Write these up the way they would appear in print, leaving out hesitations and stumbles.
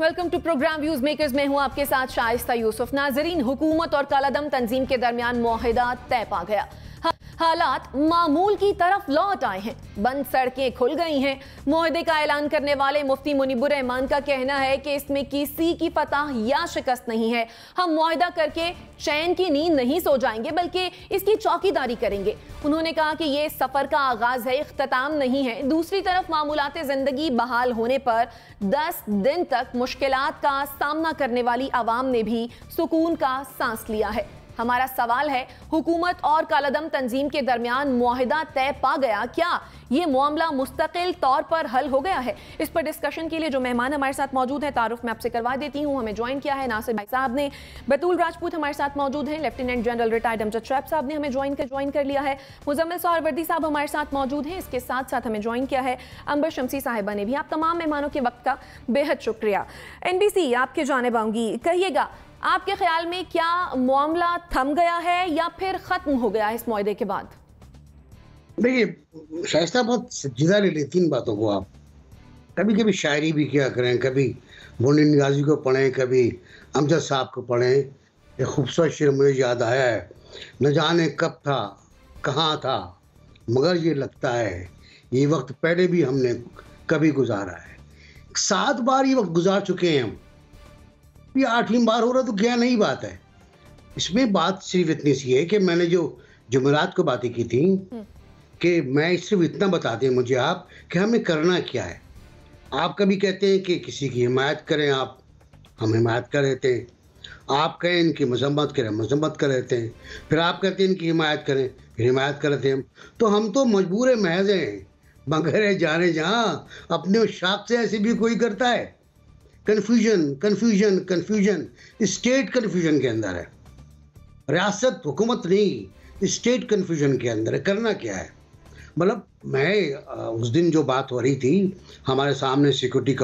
Welcome to programme views makers. मैं हूं आपके साथ शाइस्ता यूसुफ। नाजरीन, हुकूमत और कालादम तंजीम के दरमियान मुआहिदा तय पा गया। हालात मामूल की तरफ लौट आए हैं, बंद सड़कें खुल गई हैं। मुआहिदे का ऐलान करने वाले मुफ्ती मुनीबुर रहमान का कहना है कि इसमें किसी की फतह या शिकस्त नहीं है। हम मुआहिदा करके चैन की नींद नहीं सो जाएंगे बल्कि इसकी चौकीदारी करेंगे। उन्होंने कहा कि यह सफर का आगाज है, इख्तिताम नहीं है। दूसरी तरफ मामूलात जिंदगी बहाल होने पर 10 दिन तक मुश्किलात का सामना करने वाली आवाम ने भी सुकून का सांस लिया है। हमारा सवाल है, हुकूमत और कालादम तंजीम के दरमियान मुआहिदा तय पा गया, क्या ये मामला मुस्तकिल तौर पर हल हो गया है? इस पर डिस्कशन के लिए जो मेहमान हमारे साथ मौजूद है, तारुफ मैं आपसे करवा देती हूँ। हमें ज्वाइन किया है नासिर भाई साहब ने, बतूल राजपूत हमारे साथ मौजूद हैं, लेफ्टिनेंट जनरल रिटायर्ड अमजद शैब साहब ने हमें ज्वाइन कर लिया है, मुजम्मिल सोहरवर्दी साहब हमारे साथ मौजूद हैं, इसके साथ साथ हमें ज्वाइन किया है अंबर शमसी साहिबा ने भी। आप तमाम मेहमानों के वक्त का बेहद शुक्रिया। NBC आपके जानिब आऊंगी, कहिएगा आपके ख्याल में क्या मामला थम गया है या फिर खत्म हो गया है इस मुआहिदे के बाद? देखिए शाइस्ता, बहुत संजीदा ले लेती इन बातों को आप। कभी कभी शायरी भी क्या करें, कभी मोनी निगाजी को पढ़ें, कभी अमजद साहब को पढ़ें। एक खूबसूरत शेर मुझे याद आया है, न जाने कब था कहाँ था मगर ये लगता है ये वक्त पहले भी हमने कभी गुजारा है। 7 बार ये वक्त गुजार चुके हैं हम, ये 8वीं बार हो रहा तो क्या नई बात है। इसमें बात सिर्फ इतनी सी है कि मैंने जो जुमेरात को बातें की थी कि मैं सिर्फ इतना बताते हैं मुझे आप कि हमें करना क्या है। आप कभी कहते हैं कि किसी की हिमायत करें, आप हम हिमायत कर देते हैं। आप कहें इनकी मजम्मत करें, मजम्मत कर देते हैं। फिर आप कहते हैं इनकी हिमायत करें, फिर हिमायत कर देते हैं। तो हम तो मजबूर महज हैं, मगर जाने जहाँ अपने शाख से ऐसे भी कोई करता है। Confusion confusion confusion state confusion के अंदर है, रियासत हुकूमत नहीं, स्टेट कन्फ्यूजन के अंदर है। करना क्या है? मतलब मैं उस दिन जो बात हो रही थी, हमारे सामने सिक्योरिटी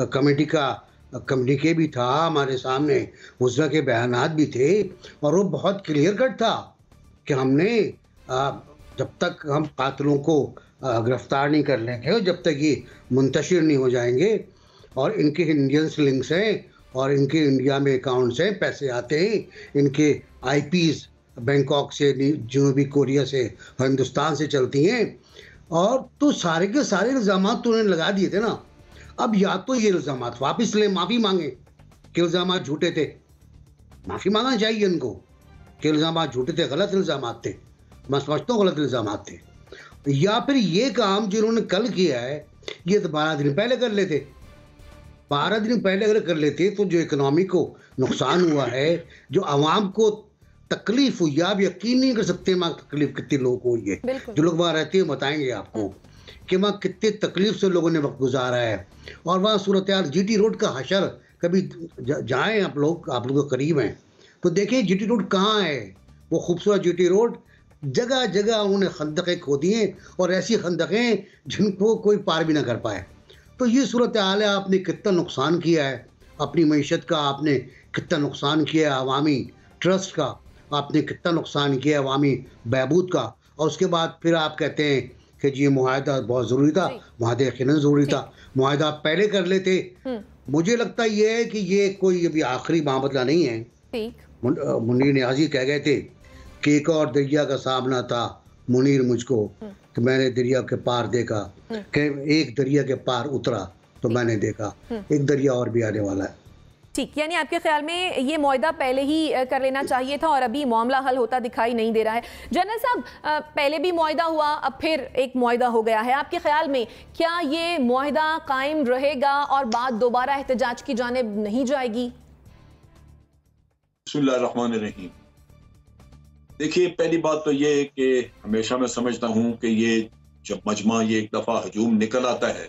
कमेटी का कम्युनिके भी था, हमारे सामने वज़रा के बयानात भी थे, और वो बहुत क्लियर कट था कि हमने जब तक हम कातिलों को गिरफ्तार नहीं कर लेंगे और जब तक ये मुंतशिर नहीं हो जाएंगे और इनके इंडियन लिंक्स हैं और इनके इंडिया में अकाउंट्स हैं, पैसे आते हैं, इनके IPs बैंकॉक से, जनूबी कोरिया से और हिंदुस्तान से चलती हैं, और तो सारे के सारे इल्ज़ाम तो उन्होंने लगा दिए थे ना। अब या तो ये इल्ज़ाम वापस ले, माफ़ी मांगे कि इल्ज़ाम झूठे थे, माफ़ी मांगना चाहिए इनको कि इल्ज़ाम झूठे थे, गलत इल्ज़ाम थे, मैं समझता हूँ गलत इल्ज़ाम थे। या फिर ये काम जिन्होंने कल किया है ये तो 12 दिन पहले कर लेते। 12 दिन पहले अगर कर लेते तो जो इकोनॉमी को नुकसान हुआ है, जो आवाम को तकलीफ हुई, आप यकीन नहीं कर सकते वहाँ तकलीफ कितने लोगों को हुई है। जो लोग वहाँ रहते हैं बताएंगे आपको कि वहाँ कितने तकलीफ से लोगों ने वक्त गुजारा है। और वहाँ सूरत हाल GT रोड का हशर, कभी जाएँ आप लोग करीब हैं तो देखें GT रोड कहाँ है। वो खूबसूरत GT रोड, जगह जगह उन्होंने खंदकें खोदी हैं, और ऐसी खंदकें जिनको कोई पार भी ना कर पाए। तो ये सूरत हाल है। आपने कितना नुकसान किया है अपनी मईशत का, आपने कितना नुकसान किया है अवामी ट्रस्ट का, आपने कितना नुकसान किया है अवामी बहबूद का, और उसके बाद फिर आप कहते हैं कि जी मुआहिदा बहुत ज़रूरी था। मुआहिदा यकीनन ज़रूरी था, मुआहिदा आप पहले कर लेते। मुझे लगता ये है कि ये कोई अभी आखिरी मामला नहीं है। मुनीर नियाज़ी कह गए थे कि एक और दरिया का सामना था मुनीर मुझको, कि मैंने दरिया के पार देखा, कि एक दरिया के पार उतरा तो मैंने देखा एक दरिया और भी आने वाला है। ठीक, यानी आपके ख्याल में ये मुआहिदा पहले ही कर लेना चाहिए था और अभी मामला हल होता दिखाई नहीं दे रहा है। जनरल साहब, पहले भी मुआहिदा हुआ, अब फिर एक मुआहिदा हो गया है। आपके ख्याल में क्या ये मुआहिदा कायम रहेगा और बात दोबारा एहतजाज की जानिब नहीं जाएगी? बिस्मिल्लाहिर्रहमानिर्रहीम। देखिए, पहली बात तो ये है कि हमेशा मैं समझता हूँ कि ये जब मजमा ये एक दफ़ा हजूम निकल आता है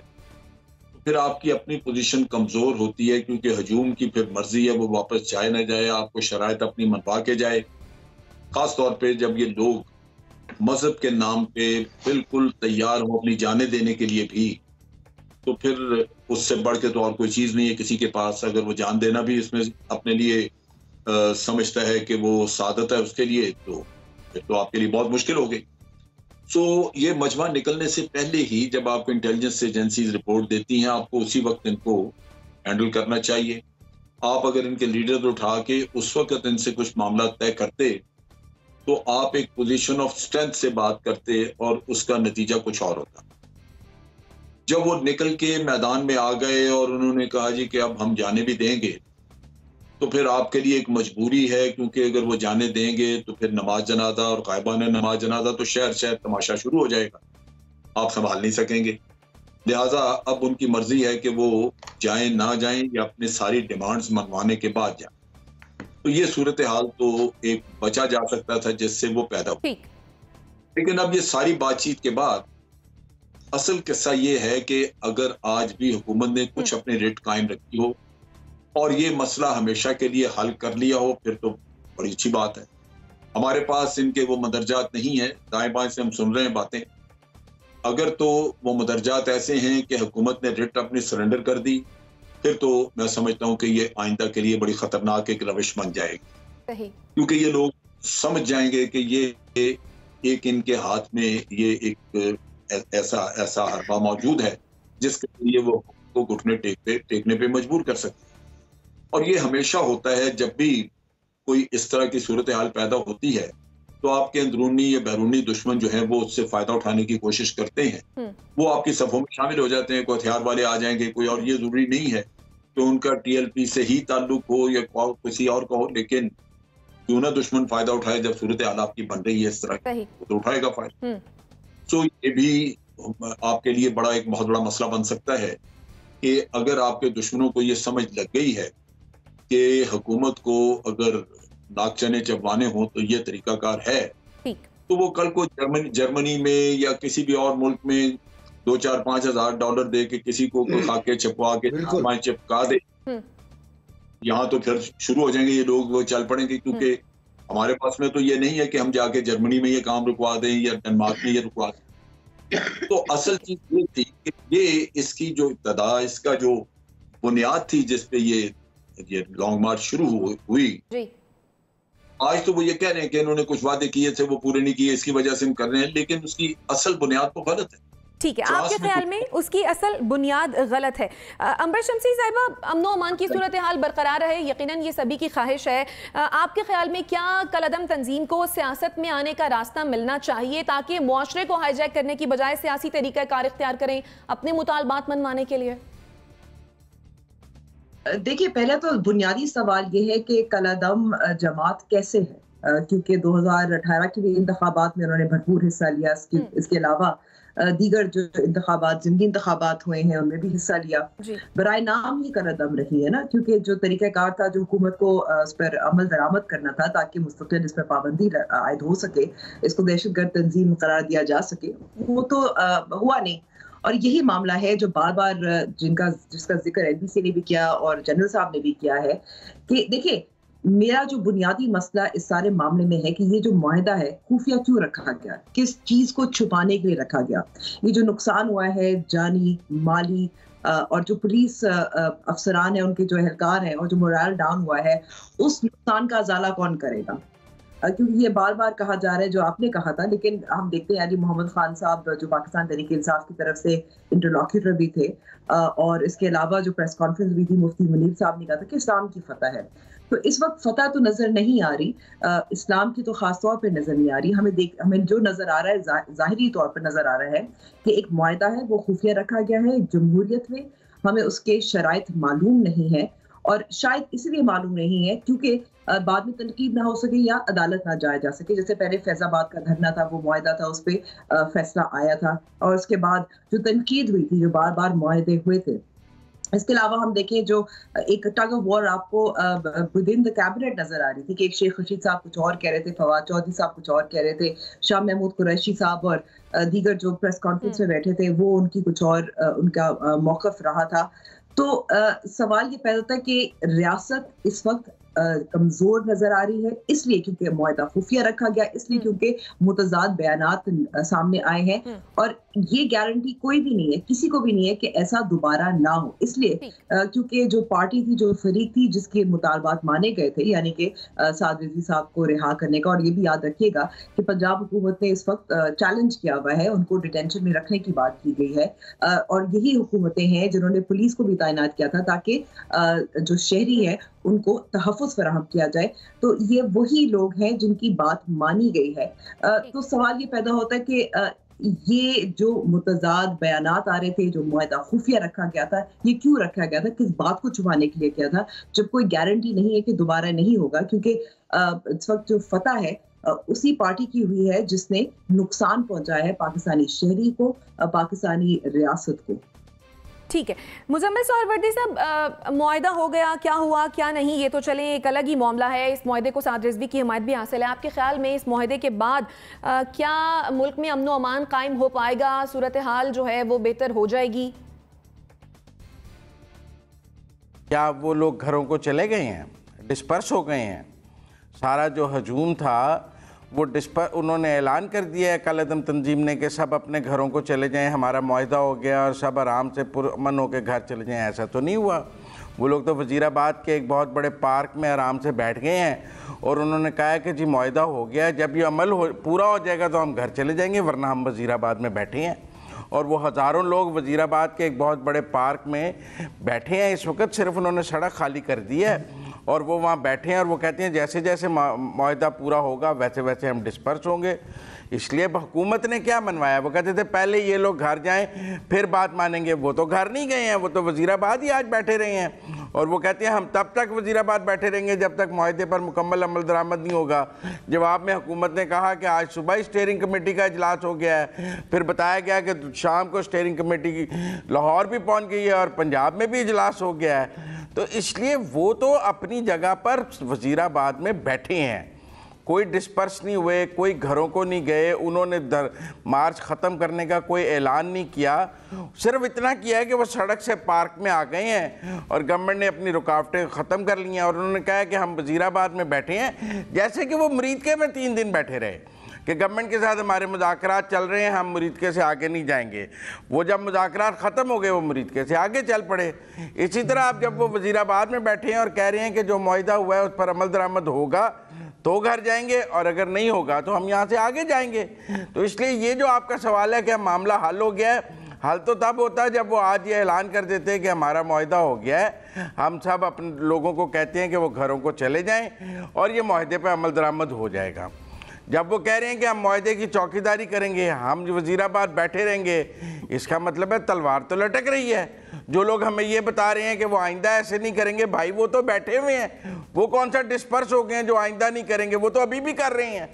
तो फिर आपकी अपनी पोजीशन कमज़ोर होती है, क्योंकि हजूम की फिर मर्जी है वो वापस जाए ना जाए, आपको शराइत अपनी मनवा के जाए। ख़ास तौर पे जब ये लोग मजहब के नाम पे बिल्कुल तैयार हों अपनी जाने देने के लिए भी, तो फिर उससे बढ़ के तो और कोई चीज़ नहीं है किसी के पास। अगर वो जान देना भी इसमें अपने लिए समझता है कि वो सादत है उसके लिए, तो फिर तो आपके लिए बहुत मुश्किल हो गई। ये मजमा निकलने से पहले ही जब आपको इंटेलिजेंस एजेंसीज रिपोर्ट देती हैं, आपको उसी वक्त इनको हैंडल करना चाहिए। आप अगर इनके लीडर उठा के उस वक्त इनसे कुछ मामला तय करते तो आप एक पोजीशन ऑफ स्ट्रेंथ से बात करते और उसका नतीजा कुछ और होता। जब वो निकल के मैदान में आ गए और उन्होंने कहा जी कि अब हम जाने भी देंगे, तो फिर आपके लिए एक मजबूरी है, क्योंकि अगर वो जाने देंगे तो फिर नमाज जनाजा और गायबाना नमाज जनाजा तो शहर शहर तमाशा शुरू हो जाएगा, आप संभाल नहीं सकेंगे। लिहाजा अब उनकी मर्जी है कि वो जाएं ना जाएं या अपने सारी डिमांड्स मनवाने के बाद जाएं। तो ये सूरत हाल तो एक बचा जा सकता था जिससे वो पैदा हुई। लेकिन अब ये सारी बातचीत के बाद असल किस्सा ये है कि अगर आज भी हुकूमत ने कुछ अपनी रेट कायम रखी हो और ये मसला हमेशा के लिए हल कर लिया हो, फिर तो बड़ी अच्छी बात है। हमारे पास इनके वो मदरजात नहीं है, दाएं बाएं से हम सुन रहे हैं बातें। अगर तो वो मदरजात ऐसे हैं कि हुकूमत ने रिट अपनी सरेंडर कर दी, फिर तो मैं समझता हूँ कि ये आइंदा के लिए बड़ी खतरनाक एक रविश बन जाएगी, क्योंकि ये लोग समझ जाएंगे कि ये एक इनके हाथ में ये एक ऐसा हरबा मौजूद है जिसके लिए वो घुटने टेकने पे मजबूर कर सकते हैं। और ये हमेशा होता है जब भी कोई इस तरह की सूरत हाल पैदा होती है तो आपके अंदरूनी या बैरूनी दुश्मन जो है वो उससे फायदा उठाने की कोशिश करते हैं। वो आपकी सफों में शामिल हो जाते हैं, कोई हथियार वाले आ जाएंगे कोई, और ये जरूरी नहीं है कि उनका TLP से ही ताल्लुक हो या किसी और का हो, लेकिन क्यों ना दुश्मन फायदा उठाए जब सूरत हाल आपकी बन रही है इस तरह की, तो उठाएगा फायदा। तो ये भी आपके लिए एक बहुत बड़ा मसला बन सकता है कि अगर आपके दुश्मनों को ये समझ लग गई है कि हुकूमत को अगर नाक चने चबवाने हो तो ये तरीकाकार है, तो वो कल को जर्मनी में या किसी भी और मुल्क में 2-4-5 हज़ार डॉलर दे के किसी को खाके छपवा के चिपका दे, यहाँ तो फिर शुरू हो जाएंगे ये लोग, वो चल पड़ेंगे। क्योंकि हमारे पास में तो ये नहीं है कि हम जाके जर्मनी में ये काम रुकवा दें या डेनमार्क में ये रुकवा दें। तो असल चीज ये थी कि ये इसकी जो इब्तदा, इसका जो बुनियाद थी जिसपे ये लॉन्ग मार्च शुरू हुई, आज तो वो ये कह रहे हैं कि इन्होंने कुछ वादे किए थे वो पूरे नहीं किए, इसकी वजह से हम कर रहे हैं, लेकिन उसकी असल बुनियाद तो गलत है। ठीक है, आपके ख्याल में उसकी असल बुनियाद गलत है। अंबर शमसी साहिबा, अमन अमान की सूरत हाल बरकरार रहे, यकीनन ये सभी की ख्वाहिश है। आपके ख्याल में क्या कलअदम तंजीम को सियासत में आने का रास्ता मिलना चाहिए ताकि मुआशरे को हाईजैक करने की बजाय सियासी तरीक़ाकार इख्तियार करें अपने मुतालबात मनवाने के लिए? देखिए, पहले तो बुनियादी सवाल ये है कि कलअदम जमात कैसे है, क्योंकि 2018 के भी इंतखाबात में उन्होंने भरपूर हिस्सा लिया। इसके अलावा दीगर जो इंतखाबात, ज़िमनी इंतखाबात हुए हैं उनमें भी हिस्सा लिया। बराए नाम ही कलअदम रही है ना, क्योंकि जो तरीक़ाकार था जो हुकूमत को उस पर अमल दरामद करना था ताकि मुस्तकिल इस पर पाबंदी आयद हो सके, इसको दहशतगर्द तंजीम करार दिया जा सके, वो तो हुआ नहीं। और यही मामला है जो बार बार जिसका जिक्र NBC ने भी किया और जनरल साहब ने भी किया है कि देखिए, मेरा जो बुनियादी मसला इस सारे मामले में है कि ये जो मुआहिदा है खुफिया क्यों रखा गया, किस चीज को छुपाने के लिए रखा गया। ये जो नुकसान हुआ है जानी, माली, और जो पुलिस अफसरान है, उनके जो एहलकार हैं, और जो मोरल डाउन हुआ है, उस नुकसान का अजाला कौन करेगा? क्योंकि ये बार बार कहा जा रहा है जो आपने कहा था, लेकिन हम देखते हैं अली मोहम्मद खान साहब जो पाकिस्तान तहरीक-ए-इंसाफ की तरफ से इंटरलॉक्यूटर भी थे, और इसके अलावा जो प्रेस कॉन्फ्रेंस भी थी, मुफ्ती मुनीर साहब ने कहा था कि इस्लाम की फतह है। तो इस वक्त फतह तो नजर नहीं आ रही, इस्लाम की तो खास तौर पे नजर नहीं आ रही। हमें जो नजर आ रहा है ज़ाहिरी तौर पर नजर आ रहा है कि एक मुआहिदा है वो खुफिया रखा गया है जमहूरियत में, हमें उसके शराइत मालूम नहीं है, और शायद इसलिए मालूम नहीं है क्योंकि बाद में तनकीद ना हो सके या अदालत ना जाया जा सके। जैसे पहले फैजाबाद का धरना था, वो मुआहिदा था, उस पर फैसला आया था, और उसके बाद जो तनकीद हुई थी, जो बार बार मुआहिदे हुए थे। इसके अलावा हम देखें जो एक टग ऑफ वॉर आपको विद इन द कैबिनेट नजर आ रही थी कि एक शेख रशीद साहब कुछ और कह रहे थे, फवाद चौधरी साहब कुछ और कह रहे थे, शाह महमूद कुरैशी साहब और दीगर जो प्रेस कॉन्फ्रेंस में बैठे थे वो उनकी कुछ और उनका मौक़िफ़ रहा था। तो सवाल ये पैदा होता है कि रियासत इस वक्त कमजोर नजर आ रही है, इसलिए क्योंकि मुआहदा खुफिया रखा गया, इसलिए क्योंकि मुतजाद बयानात सामने आए हैं और ये गारंटी कोई भी नहीं है, किसी को भी नहीं है कि ऐसा दोबारा ना हो। इसलिए क्योंकि जो पार्टी थी, जो फरीक थी जिसके मुतालबात माने गए थे, यानी कि साद रिजवी साहब को रिहा करने का, और ये भी याद रखिएगा कि पंजाब हुकूमत ने इस वक्त चैलेंज किया हुआ है, उनको डिटेंशन में रखने की बात की गई है, और यही हुकूमतें हैं जिन्होंने पुलिस को भी तैनात किया था ताकि जो शहरी है उनको तहफ़्फ़ुज़ फराहम किया जाए। तो ये वही लोग हैं जिनकी बात मानी गई है। तो सवाल ये पैदा होता है कि ये जो मुतजाद बयानात आ रहे थे, जो मुआहदा खुफिया रखा गया था, ये क्यों रखा गया था, किस बात को छुपाने के लिए किया था, जब कोई गारंटी नहीं है कि दोबारा नहीं होगा। क्योंकि इस वक्त जो फतह है उसी पार्टी की हुई है जिसने नुकसान पहुंचाया है पाकिस्तानी शहरी को, पाकिस्तानी रियासत को। ठीक है मुजम्मिल सोहरवर्दी साहब, मुआहदा हो गया, क्या हुआ क्या नहीं ये तो चलें एक अलग ही मामला है। इस मुआहदे को साद रिजवी की हिमायत भी हासिल है। आपके ख्याल में इस मुआहदे के बाद क्या मुल्क में अमन व अमान कायम हो पाएगा, सूरत हाल जो है वो बेहतर हो जाएगी? क्या वो लोग घरों को चले गए हैं, डिस्पर्स हो गए हैं? सारा जो हजूम था वो उन्होंने ऐलान कर दिया है कलअदम तंजीम ने कि सब अपने घरों को चले जाएं, हमारा मुआहदा हो गया और सब आराम से पुरअमन होकर घर चले जाएं। ऐसा तो नहीं हुआ। वो लोग तो वज़ीराबाद के एक बहुत बड़े पार्क में आराम से बैठ गए हैं और उन्होंने कहा है कि जी मुआहदा हो गया, जब ये अमल पूरा हो जाएगा तो हम घर चले जाएंगे, वरना हम वज़ीराबाद में बैठे हैं। और वो हज़ारों लोग वज़ीराबाद के एक बहुत बड़े पार्क में बैठे हैं इस वक्त। सिर्फ उन्होंने सड़क खाली कर दी है और वो वहाँ बैठे हैं और वो कहते हैं जैसे जैसे मुआहदा पूरा होगा वैसे वैसे हम डिस्पर्स होंगे। इसलिए हुकूमत ने क्या मनवाया, वो कहते थे पहले ये लोग घर जाएं फिर बात मानेंगे। वो तो घर नहीं गए हैं, वो तो वज़ीराबाद ही आज बैठे रहे हैं और वो कहते हैं हम तब तक वज़ीराबाद बैठे रहेंगे जब तक मुआहदे पर मुकम्मल अमल दरामद नहीं होगा। जवाब में हुकूमत ने कहा कि आज सुबह ही स्टीयरिंग कमेटी का इजलास हो गया है, फिर बताया गया कि शाम को स्टीयरिंग कमेटी की लाहौर भी पहुँच गई है और पंजाब में भी इजलास हो गया है। तो इसलिए वो तो अपनी जगह पर वज़ीराबाद में बैठे हैं, कोई डिस्पर्स नहीं हुए, कोई घरों को नहीं गए, उन्होंने मार्च ख़त्म करने का कोई ऐलान नहीं किया। सिर्फ इतना किया है कि वो सड़क से पार्क में आ गए हैं और गवर्नमेंट ने अपनी रुकावटें ख़त्म कर ली हैं और उन्होंने कहा है कि हम वज़ीराबाद में बैठे हैं, जैसे कि वो मुरीदके में 3 दिन बैठे रहे कि गवर्नमेंट के साथ हमारे मुज़ाकरात चल रहे हैं, हम मुरीदके से आगे नहीं जाएंगे। वो जब मुज़ाकरात ख़त्म हो गए वो मुरीदके से आगे चल पड़े। इसी तरह अब जब वो वज़ीराबाद में बैठे हैं और कह रहे हैं कि जो मुआहदा हुआ है उस पर अमल दरामद होगा तो घर जाएंगे और अगर नहीं होगा तो हम यहाँ से आगे जाएंगे। तो इसलिए ये जो आपका सवाल है कि मामला हल हो गया है, हल तो तब होता है जब वो आज ये ऐलान कर देते हैं कि हमारा मुआहदा हो गया है, हम सब अपने लोगों को कहते हैं कि वो घरों को चले जाएं और ये मुआहदे पर अमल दरामद हो जाएगा। जब वो कह रहे हैं कि हम मुआहदे की चौकीदारी करेंगे, हम वज़ीराबाद बैठे रहेंगे, इसका मतलब है तलवार तो लटक रही है। जो लोग हमें ये बता रहे हैं कि वो आइंदा ऐसे नहीं करेंगे, भाई वो तो बैठे हुए हैं, वो कौन सा डिस्पर्स हो गए हैं जो आइंदा नहीं करेंगे, वो तो अभी भी कर रहे हैं।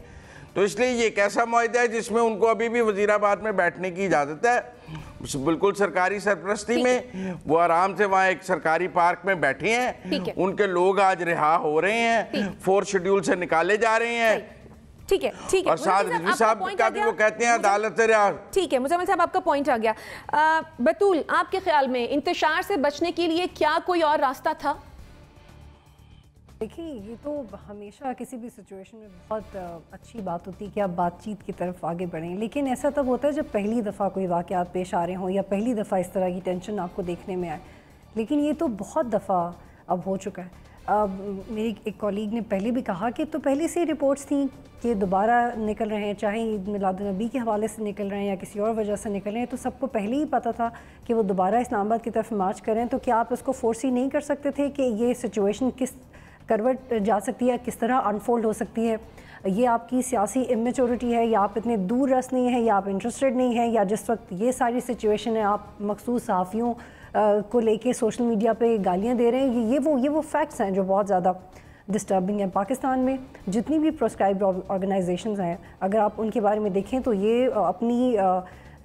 तो इसलिए ये कैसा मुआहदा है जिसमें उनको अभी भी वज़ीराबाद में बैठने की इजाज़त है, बिल्कुल सरकारी सरपरस्ती में, वो आराम से वहाँ एक सरकारी पार्क में बैठे हैं। उनके लोग आज रिहा हो रहे हैं, 4 शेड्यूल से निकाले जा रहे हैं। ठीक है, ठीक है। और साद रिजवी साहब का भी वो कहते हैं अदालत से रिहा। ठीक है मुजम्मिल साहब, आपका पॉइंट आ गया। बतूल, आपके ख्याल में इंतशार से बचने के लिए क्या कोई और रास्ता था? देखिए, ये तो हमेशा किसी भी सिचुएशन में बहुत अच्छी बात होती है कि आप बातचीत की तरफ आगे बढ़ें, लेकिन ऐसा तब होता है जब पहली दफ़ा कोई वाक़यात पेश आ रहे हों या पहली दफ़ा इस तरह की टेंशन आपको देखने में आए। लेकिन ये तो बहुत दफ़ा अब हो चुका है। मेरी एक कॉलीग ने पहले भी कहा कि तो पहले से रिपोर्ट्स थी कि दोबारा निकल रहे हैं, चाहे ईद मिलादुन्नबी के हवाले से निकल रहे हैं या किसी और वजह से निकल रहे हैं, तो सबको पहले ही पता था कि वो दोबारा इस्लामाबाद की तरफ मार्च करें। तो क्या आप उसको फोर्स ही नहीं कर सकते थे कि ये सिचुएशन किस करवट जा सकती है, किस तरह अनफोल्ड हो सकती है? ये आपकी सियासी इमेच्योरिटी है या आप इतने दूर रस नहीं हैं या आप इंटरेस्टेड नहीं हैं, या जिस वक्त ये सारी सिचुएशन है आप मखसूस सहाफ़ियों को लेके सोशल मीडिया पे गालियां दे रहे हैं? ये वो फैक्ट्स हैं जो बहुत ज़्यादा डिस्टर्बिंग है। पाकिस्तान में जितनी भी प्रोस्क्राइब्ड ऑर्गेनाइजेशंस हैं, अगर आप उनके बारे में देखें तो ये अपनी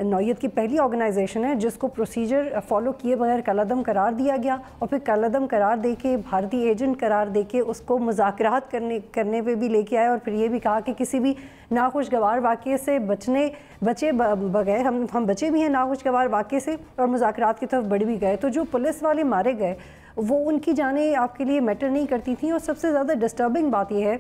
नौयत की पहली ऑर्गेनाइजेशन है जिसको प्रोसीजर फॉलो किए बगैर कलअदम करार दिया गया और फिर कलअदम करार दे के भारतीय एजेंट करार दे के उसको मुज़ाकरात करने पे भी लेके आए और फिर ये भी कहा कि किसी भी नाखुशगवार वाक़े से बचे बगैर हम बचे भी हैं नाखुशगवार वाक़े से और मुज़ाकरात की तरफ बढ़ भी गए। तो जो पुलिस वाले मारे गए वो उनकी जानें आपके लिए मैटर नहीं करती थी। और सबसे ज़्यादा डिस्टर्बिंग बात यह है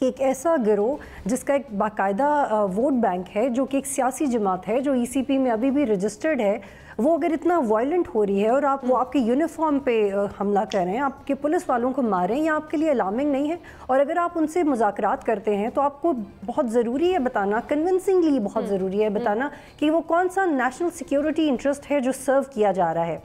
कि एक ऐसा गिरोह जिसका एक बाकायदा वोट बैंक है, जो कि एक सियासी जमात है, जो ECP में अभी भी रजिस्टर्ड है, वो अगर इतना वायलेंट हो रही है और आप वो आपके यूनिफॉर्म पे हमला कर रहे हैं, आपके पुलिस वालों को मार रहे हैं, या आपके लिए अलार्मिंग नहीं है? और अगर आप उनसे मुज़ाकरात करते हैं तो आपको बहुत ज़रूरी है बताना, कन्विंसिंगली बहुत ज़रूरी है बताना कि वो कौन सा नेशनल सिक्योरिटी इंटरेस्ट है जो सर्व किया जा रहा है,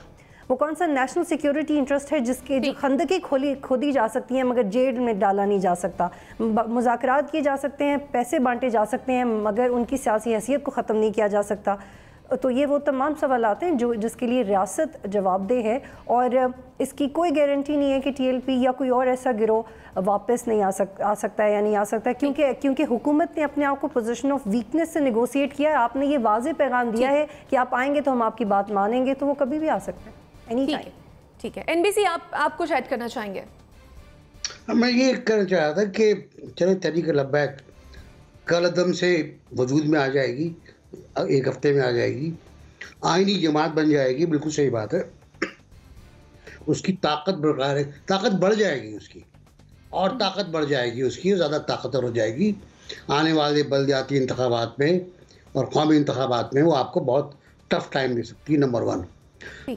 वो कौन सा नेशनल सिक्योरिटी इंटरेस्ट है जिसके जो खंदकें खोदी जा सकती हैं मगर जेल में डाला नहीं जा सकता, मुज़ाकरात किए जा सकते हैं, पैसे बांटे जा सकते हैं, मगर उनकी सियासी हैसियत को ख़त्म नहीं किया जा सकता। तो ये वो तमाम सवाल आते हैं जो जिसके लिए रियासत जवाबदेह है, और इसकी कोई गारंटी नहीं है कि TLP या कोई और ऐसा गिरोह वापस नहीं आ सकता है या नहीं आ सकता है, क्योंकि हुकूमत ने अपने आप को पोजीशन ऑफ वीकनेस से नेगोशिएट किया है। आपने ये वाज़ेह पैगाम दिया है कि आप आएंगे तो हम आपकी बात मानेंगे, तो वो कभी भी आ सकता है, एनी टाइम। ठीक है, NBC आप कुछ ऐड करना चाहेंगे? मैं ये कहना चाह रहा था कि चलो तहरीक लब्बैक कलअदम से वजूद में आ जाएगी, एक हफ्ते में आ जाएगी, आईनी जमात बन जाएगी, बिल्कुल सही बात है। उसकी ताकत बरकरार है, ताकत बढ़ जाएगी उसकी, और ताकत बढ़ जाएगी उसकी, ज़्यादा ताकतवर हो जाएगी। आने वाले बलदियाती इंतखाबात में और कौमी इंतखाबात में वो आपको बहुत टफ टाइम दे सकती है, नंबर 1।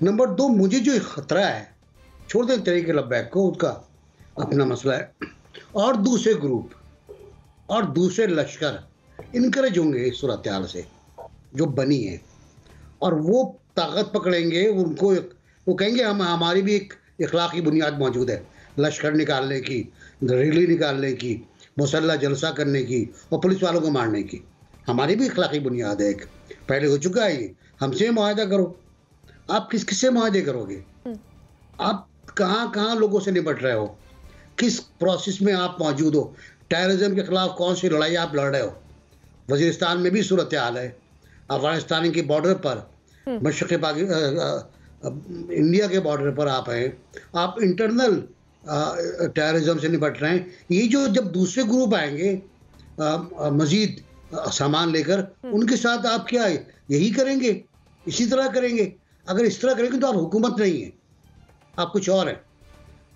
नंबर 2, मुझे जो ख़तरा है, छोड़ दें तहरीक लब्बैक को, उसका अपना मसला है, और दूसरे ग्रुप और दूसरे लश्कर इनकरेज होंगे इस सूरत हाल से जो बनी है, और वो ताकत पकड़ेंगे, उनको वो कहेंगे हमारी भी एक इखलाकी बुनियाद मौजूद है, लश्कर निकालने की, रैली निकालने की, मुसल्ला जलसा करने की और पुलिस वालों को मारने की, हमारी भी इखलाकी बुनियाद है। एक पहले हो चुका है ये, हमसे मुआहदा करो। आप किससे मुआहदे करोगे? आप कहाँ लोगों से निपट रहे हो, किस प्रोसेस में आप मौजूद हो? टेररिज्म के खिलाफ कौन सी लड़ाई आप लड़ रहे हो? वजीरिस्तान में भी सूरत हाल है, अफगानिस्तान के बॉर्डर पर, मशरक़ी इंडिया के बॉर्डर पर आप हैं, आप इंटरनल टेररिज्म से निपट रहे हैं। ये जो जब दूसरे ग्रुप आएंगे मजीद सामान लेकर, उनके साथ आप क्या यही करेंगे, इसी तरह करेंगे? अगर इस तरह करेंगे तो आप हुकूमत नहीं है, आप कुछ और हैं।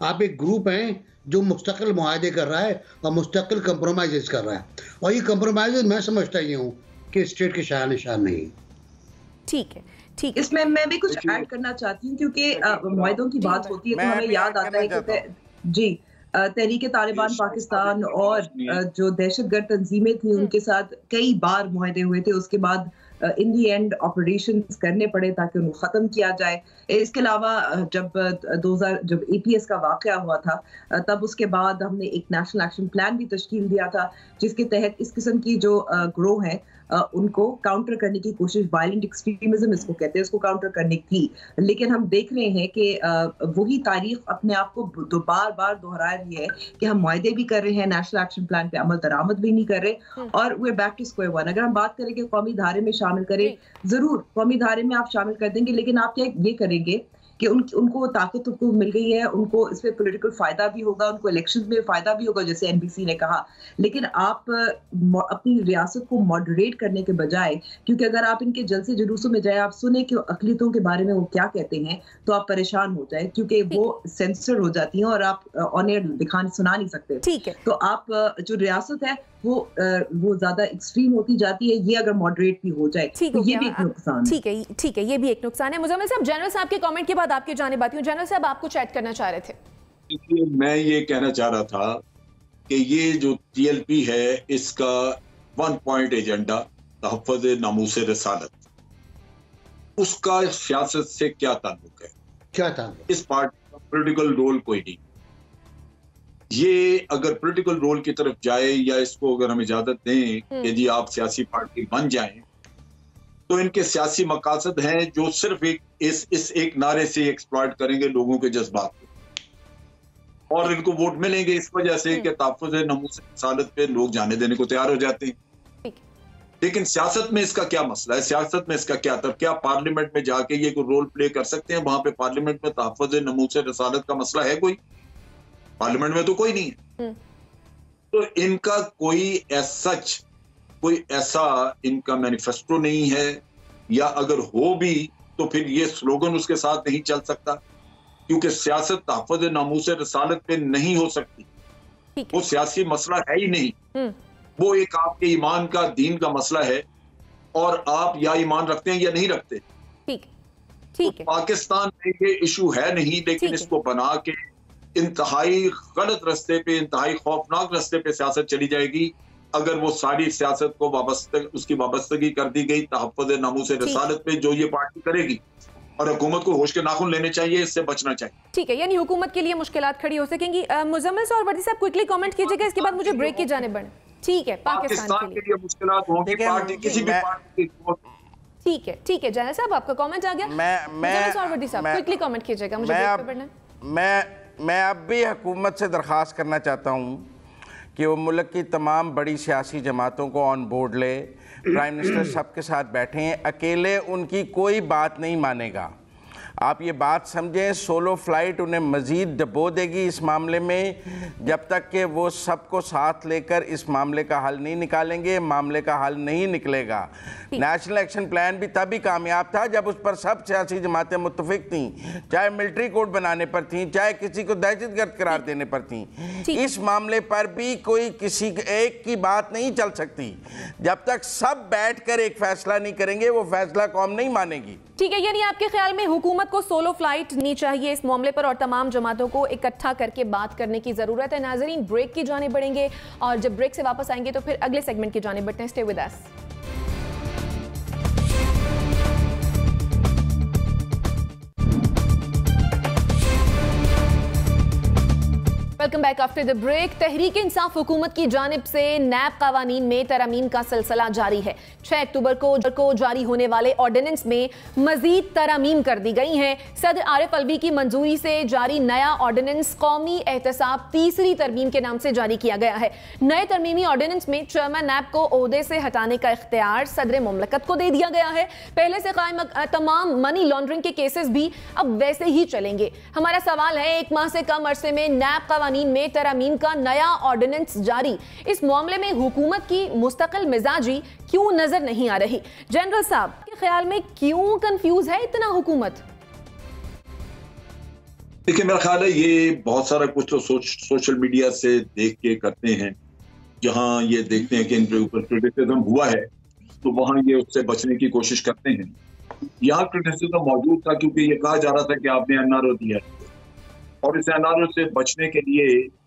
आप एक ग्रुप हैं जो मुस्तकिल मुआहदे कर रहा है और मुस्तकिल कंप्रोमाइज़ कर रहा है, और ये कंप्रोमाइज़ मैं समझता ये हूँ कि स्टेट के शान निशान नहीं। ठीक है, ठीक है। इसमें मैं भी कुछ ऐड करना चाहती हूँ, क्योंकि मुआहदों की बात होती है तो हमें याद आता है कि जी तहरीक तालिबान पाकिस्तान और जो दहशतगर्द तंजीमें थी उनके साथ कई बार मुआहदे हुए थे, उसके बाद इन दी एंड ऑपरेशंस करने पड़े ताकि उनको ख़त्म किया जाए। इसके अलावा जब APS का वाक़या हुआ था, तब उसके बाद हमने एक नेशनल एक्शन प्लान भी तश्कील दिया था, जिसके तहत इस किस्म की जो ग्रोह हैं उनको काउंटर करने की कोशिश, वायलेंट एक्सट्रीमिज्म इसको कहते हैं, उसको काउंटर करने की। लेकिन हम देख रहे हैं कि वही तारीख अपने आप को बार बार दोहरा रही है कि हम मुआहदे भी कर रहे हैं, नेशनल एक्शन प्लान पे अमल दरामद भी नहीं कर रहे, और way back to square one. अगर हम बात करें कि कौमी धारे में शामिल करें, जरूर कौमी धारे में आप शामिल कर देंगे, लेकिन आप क्या ये करेंगे कि उनको ताकत उनको मिल गई है, उनको इसमें पॉलिटिकल फायदा भी होगा, उनको इलेक्शंस में फायदा भी होगा, जैसे NBC ने कहा। लेकिन आप अपनी रियासत को मॉडरेट करने के बजाय, क्योंकि अगर आप इनके जलसे जुलूसों में जाए, आप सुने कि अक़लियतों के बारे में वो क्या कहते हैं, तो आप परेशान हो जाए, क्योंकि वो सेंसर हो जाती हैं और आप ऑन एयर सुना नहीं सकते। ठीक है, तो आप जो रियासत है वो ज्यादा एक्सट्रीम होती जाती है, ये अगर मॉडरेट भी हो जाए तो ये भी एक नुकसान है। ठीक है, ये भी एक नुकसान है। मुज़म्मिल साहब, जनरल साहब के कमेंट के बाद आपकी जानिब आती हूं। जनरल साहब, आप कुछ ऐड करना चाह रहे थे? मैं ये कहना चाह रहा था कि ये जो TLP है, इसका 1 पॉइंट एजेंडा तहफ़्फ़ुज़ नामूस रिसालत, उसका सियासत से क्या ताल्लुक है? क्या ताल्लुक? इस पार्टी का पॉलिटिकल रोल कोई नहीं। ये अगर पॉलिटिकल रोल की तरफ जाए, या इसको अगर हम इजाजत दें कि जी आप सियासी पार्टी बन जाएं, तो इनके सियासी मकासद हैं जो सिर्फ इस एक नारे से एक्सप्लॉइट करेंगे लोगों के जज्बात को, और इनको वोट मिलेंगे इस वजह से कि तहफ़्फ़ुज़ नामूस रिसालत पे लोग जाने देने को तैयार हो जाते हैं। लेकिन सियासत में इसका क्या मसला है? सियासत में इसका क्या तब क्या पार्लियामेंट में जाके ये कोई रोल प्ले कर सकते हैं? वहां पे पार्लियामेंट में तहफ़्फ़ुज़ नामूस रिसालत का मसला है कोई? पार्लियामेंट में तो कोई नहीं है। तो इनका कोई ऐसा इनका मैनिफेस्टो नहीं है, या अगर हो भी तो फिर ये स्लोगन उसके साथ नहीं चल सकता। क्योंकि सियासत तहफ़्फ़ुज़ नामूस रसालत पे नहीं हो सकती, वो सियासी मसला है ही नहीं, वो एक आपके ईमान का, दीन का मसला है, और आप या ईमान रखते हैं या नहीं रखते। ठीक है। पाकिस्तान में ये इशू है नहीं, लेकिन इसको बना के इंतहाई गलत रास्ते पे, इंतहाई खौफनाक रास्ते पे सियासत चली जाएगी अगर वो सारी सियासत को उसकी वाबस्तगी कर दी गई तहफ़्फ़ुज़ नामूस रसालत पे, जो ये पार्टी करेगी। और हुकूमत को होश के नाखून लेने चाहिए, इससे बचना चाहिए। ठीक है, यानी हुकूमत के लिए मुश्किलात खड़ी हो सकेंगी। मुज़म्मिल और वर्दी साहब क्विकली कमेंट कीजिएगा, इसके बाद मुझे ब्रेक की जानिब बढ़े। ठीक है, पाकिस्तान के लिए मुश्किलात होंगी, पार्टी किसी भी पार्टी की। ठीक है जाना साहब, आपका कमेंट आ गया। मुज़म्मिल और वर्दी साहब क्विकली कमेंट कीजिएगा, मुझे ब्रेक पे बढ़ना। मैं अब भी हुकूमत से दरख्वास्त करना चाहता हूँ कि वो मुल्क की तमाम बड़ी सियासी जमातों को ऑन बोर्ड ले, प्राइम मिनिस्टर सबके साथ बैठें, अकेले उनकी कोई बात नहीं मानेगा। आप ये बात समझें, सोलो फ्लाइट उन्हें मज़ीद डबो देगी इस मामले में, जब तक कि वो सबको साथ लेकर इस मामले का हल नहीं निकालेंगे, मामले का हल नहीं निकलेगा। नेशनल एक्शन प्लान भी तभी कामयाब था जब उस पर सब सियासी जमातें मुत्तफिक थीं, चाहे मिलिट्री कोड बनाने पर थीं, चाहे किसी को दहशतगर्द करार देने पर थीं। इस मामले पर भी कोई किसी एक की बात नहीं चल सकती। जब तक सब बैठकर एक फैसला नहीं करेंगे, वो फैसला कौम नहीं मानेगी। ठीक है, यानी आपके ख्याल में हुकूमत को सोलो फ्लाइट नहीं चाहिए इस मामले पर और तमाम जमातों को इकट्ठा करके बात करने की जरूरत है। नाजरीन, ब्रेक की जाने बढ़ेंगे और जब ब्रेक से वापस आएंगे तो फिर अगले सेगमेंट की जाने बढ़ते हैं। Stay with us. Welcome back after the break. Tehreek Insaf हुकूमत की जानिब से नैब कावानीन में तरमीम का सिलसिला जारी है। 6 अक्टूबर को जारी होने वाले ऑर्डिनेंस में मजीद तरमीम कर दी गई हैं। सदर आरिफ अलवी की मंजूरी से जारी नया ऑर्डिनेंस कौमी एहतसाब तीसरी तरमीम के नाम से जारी किया गया है। नए तरमीमी ऑर्डिनेंस में चेयरमैन नैब को ओहदे से हटाने का इख्तियार सदर मुमलकत को दे दिया गया है। पहले से कायम तमाम मनी लॉन्ड्रिंग के केसेस भी अब वैसे ही चलेंगे। हमारा सवाल है, 1 माह से कम अरसे में नैब कावानीन में तरमीम का नया ऑर्डिनेंस जारी, इस मामले में हुकूमत की मुस्तकिल मिजाजी क्यों नजर नहीं आ रही? जनरल साहब के ख्याल में क्यों कंफ्यूज है इतना हुकूमत? देखिए, मेरा ख्याल है ये बहुत सारा कुछ तो सोशल मीडिया से देख के करते हैं। जहां ये देखते हैं कि इनके ऊपर क्रिटिसिज्म हुआ है तो वहां ये उससे बचने की कोशिश करते हैं। यहाँ क्रिटिसिज्म मौजूद था क्योंकि ये कहा जा रहा था कि आपने एनआरओ दिया है और इस एनआरओ से बचने के लिए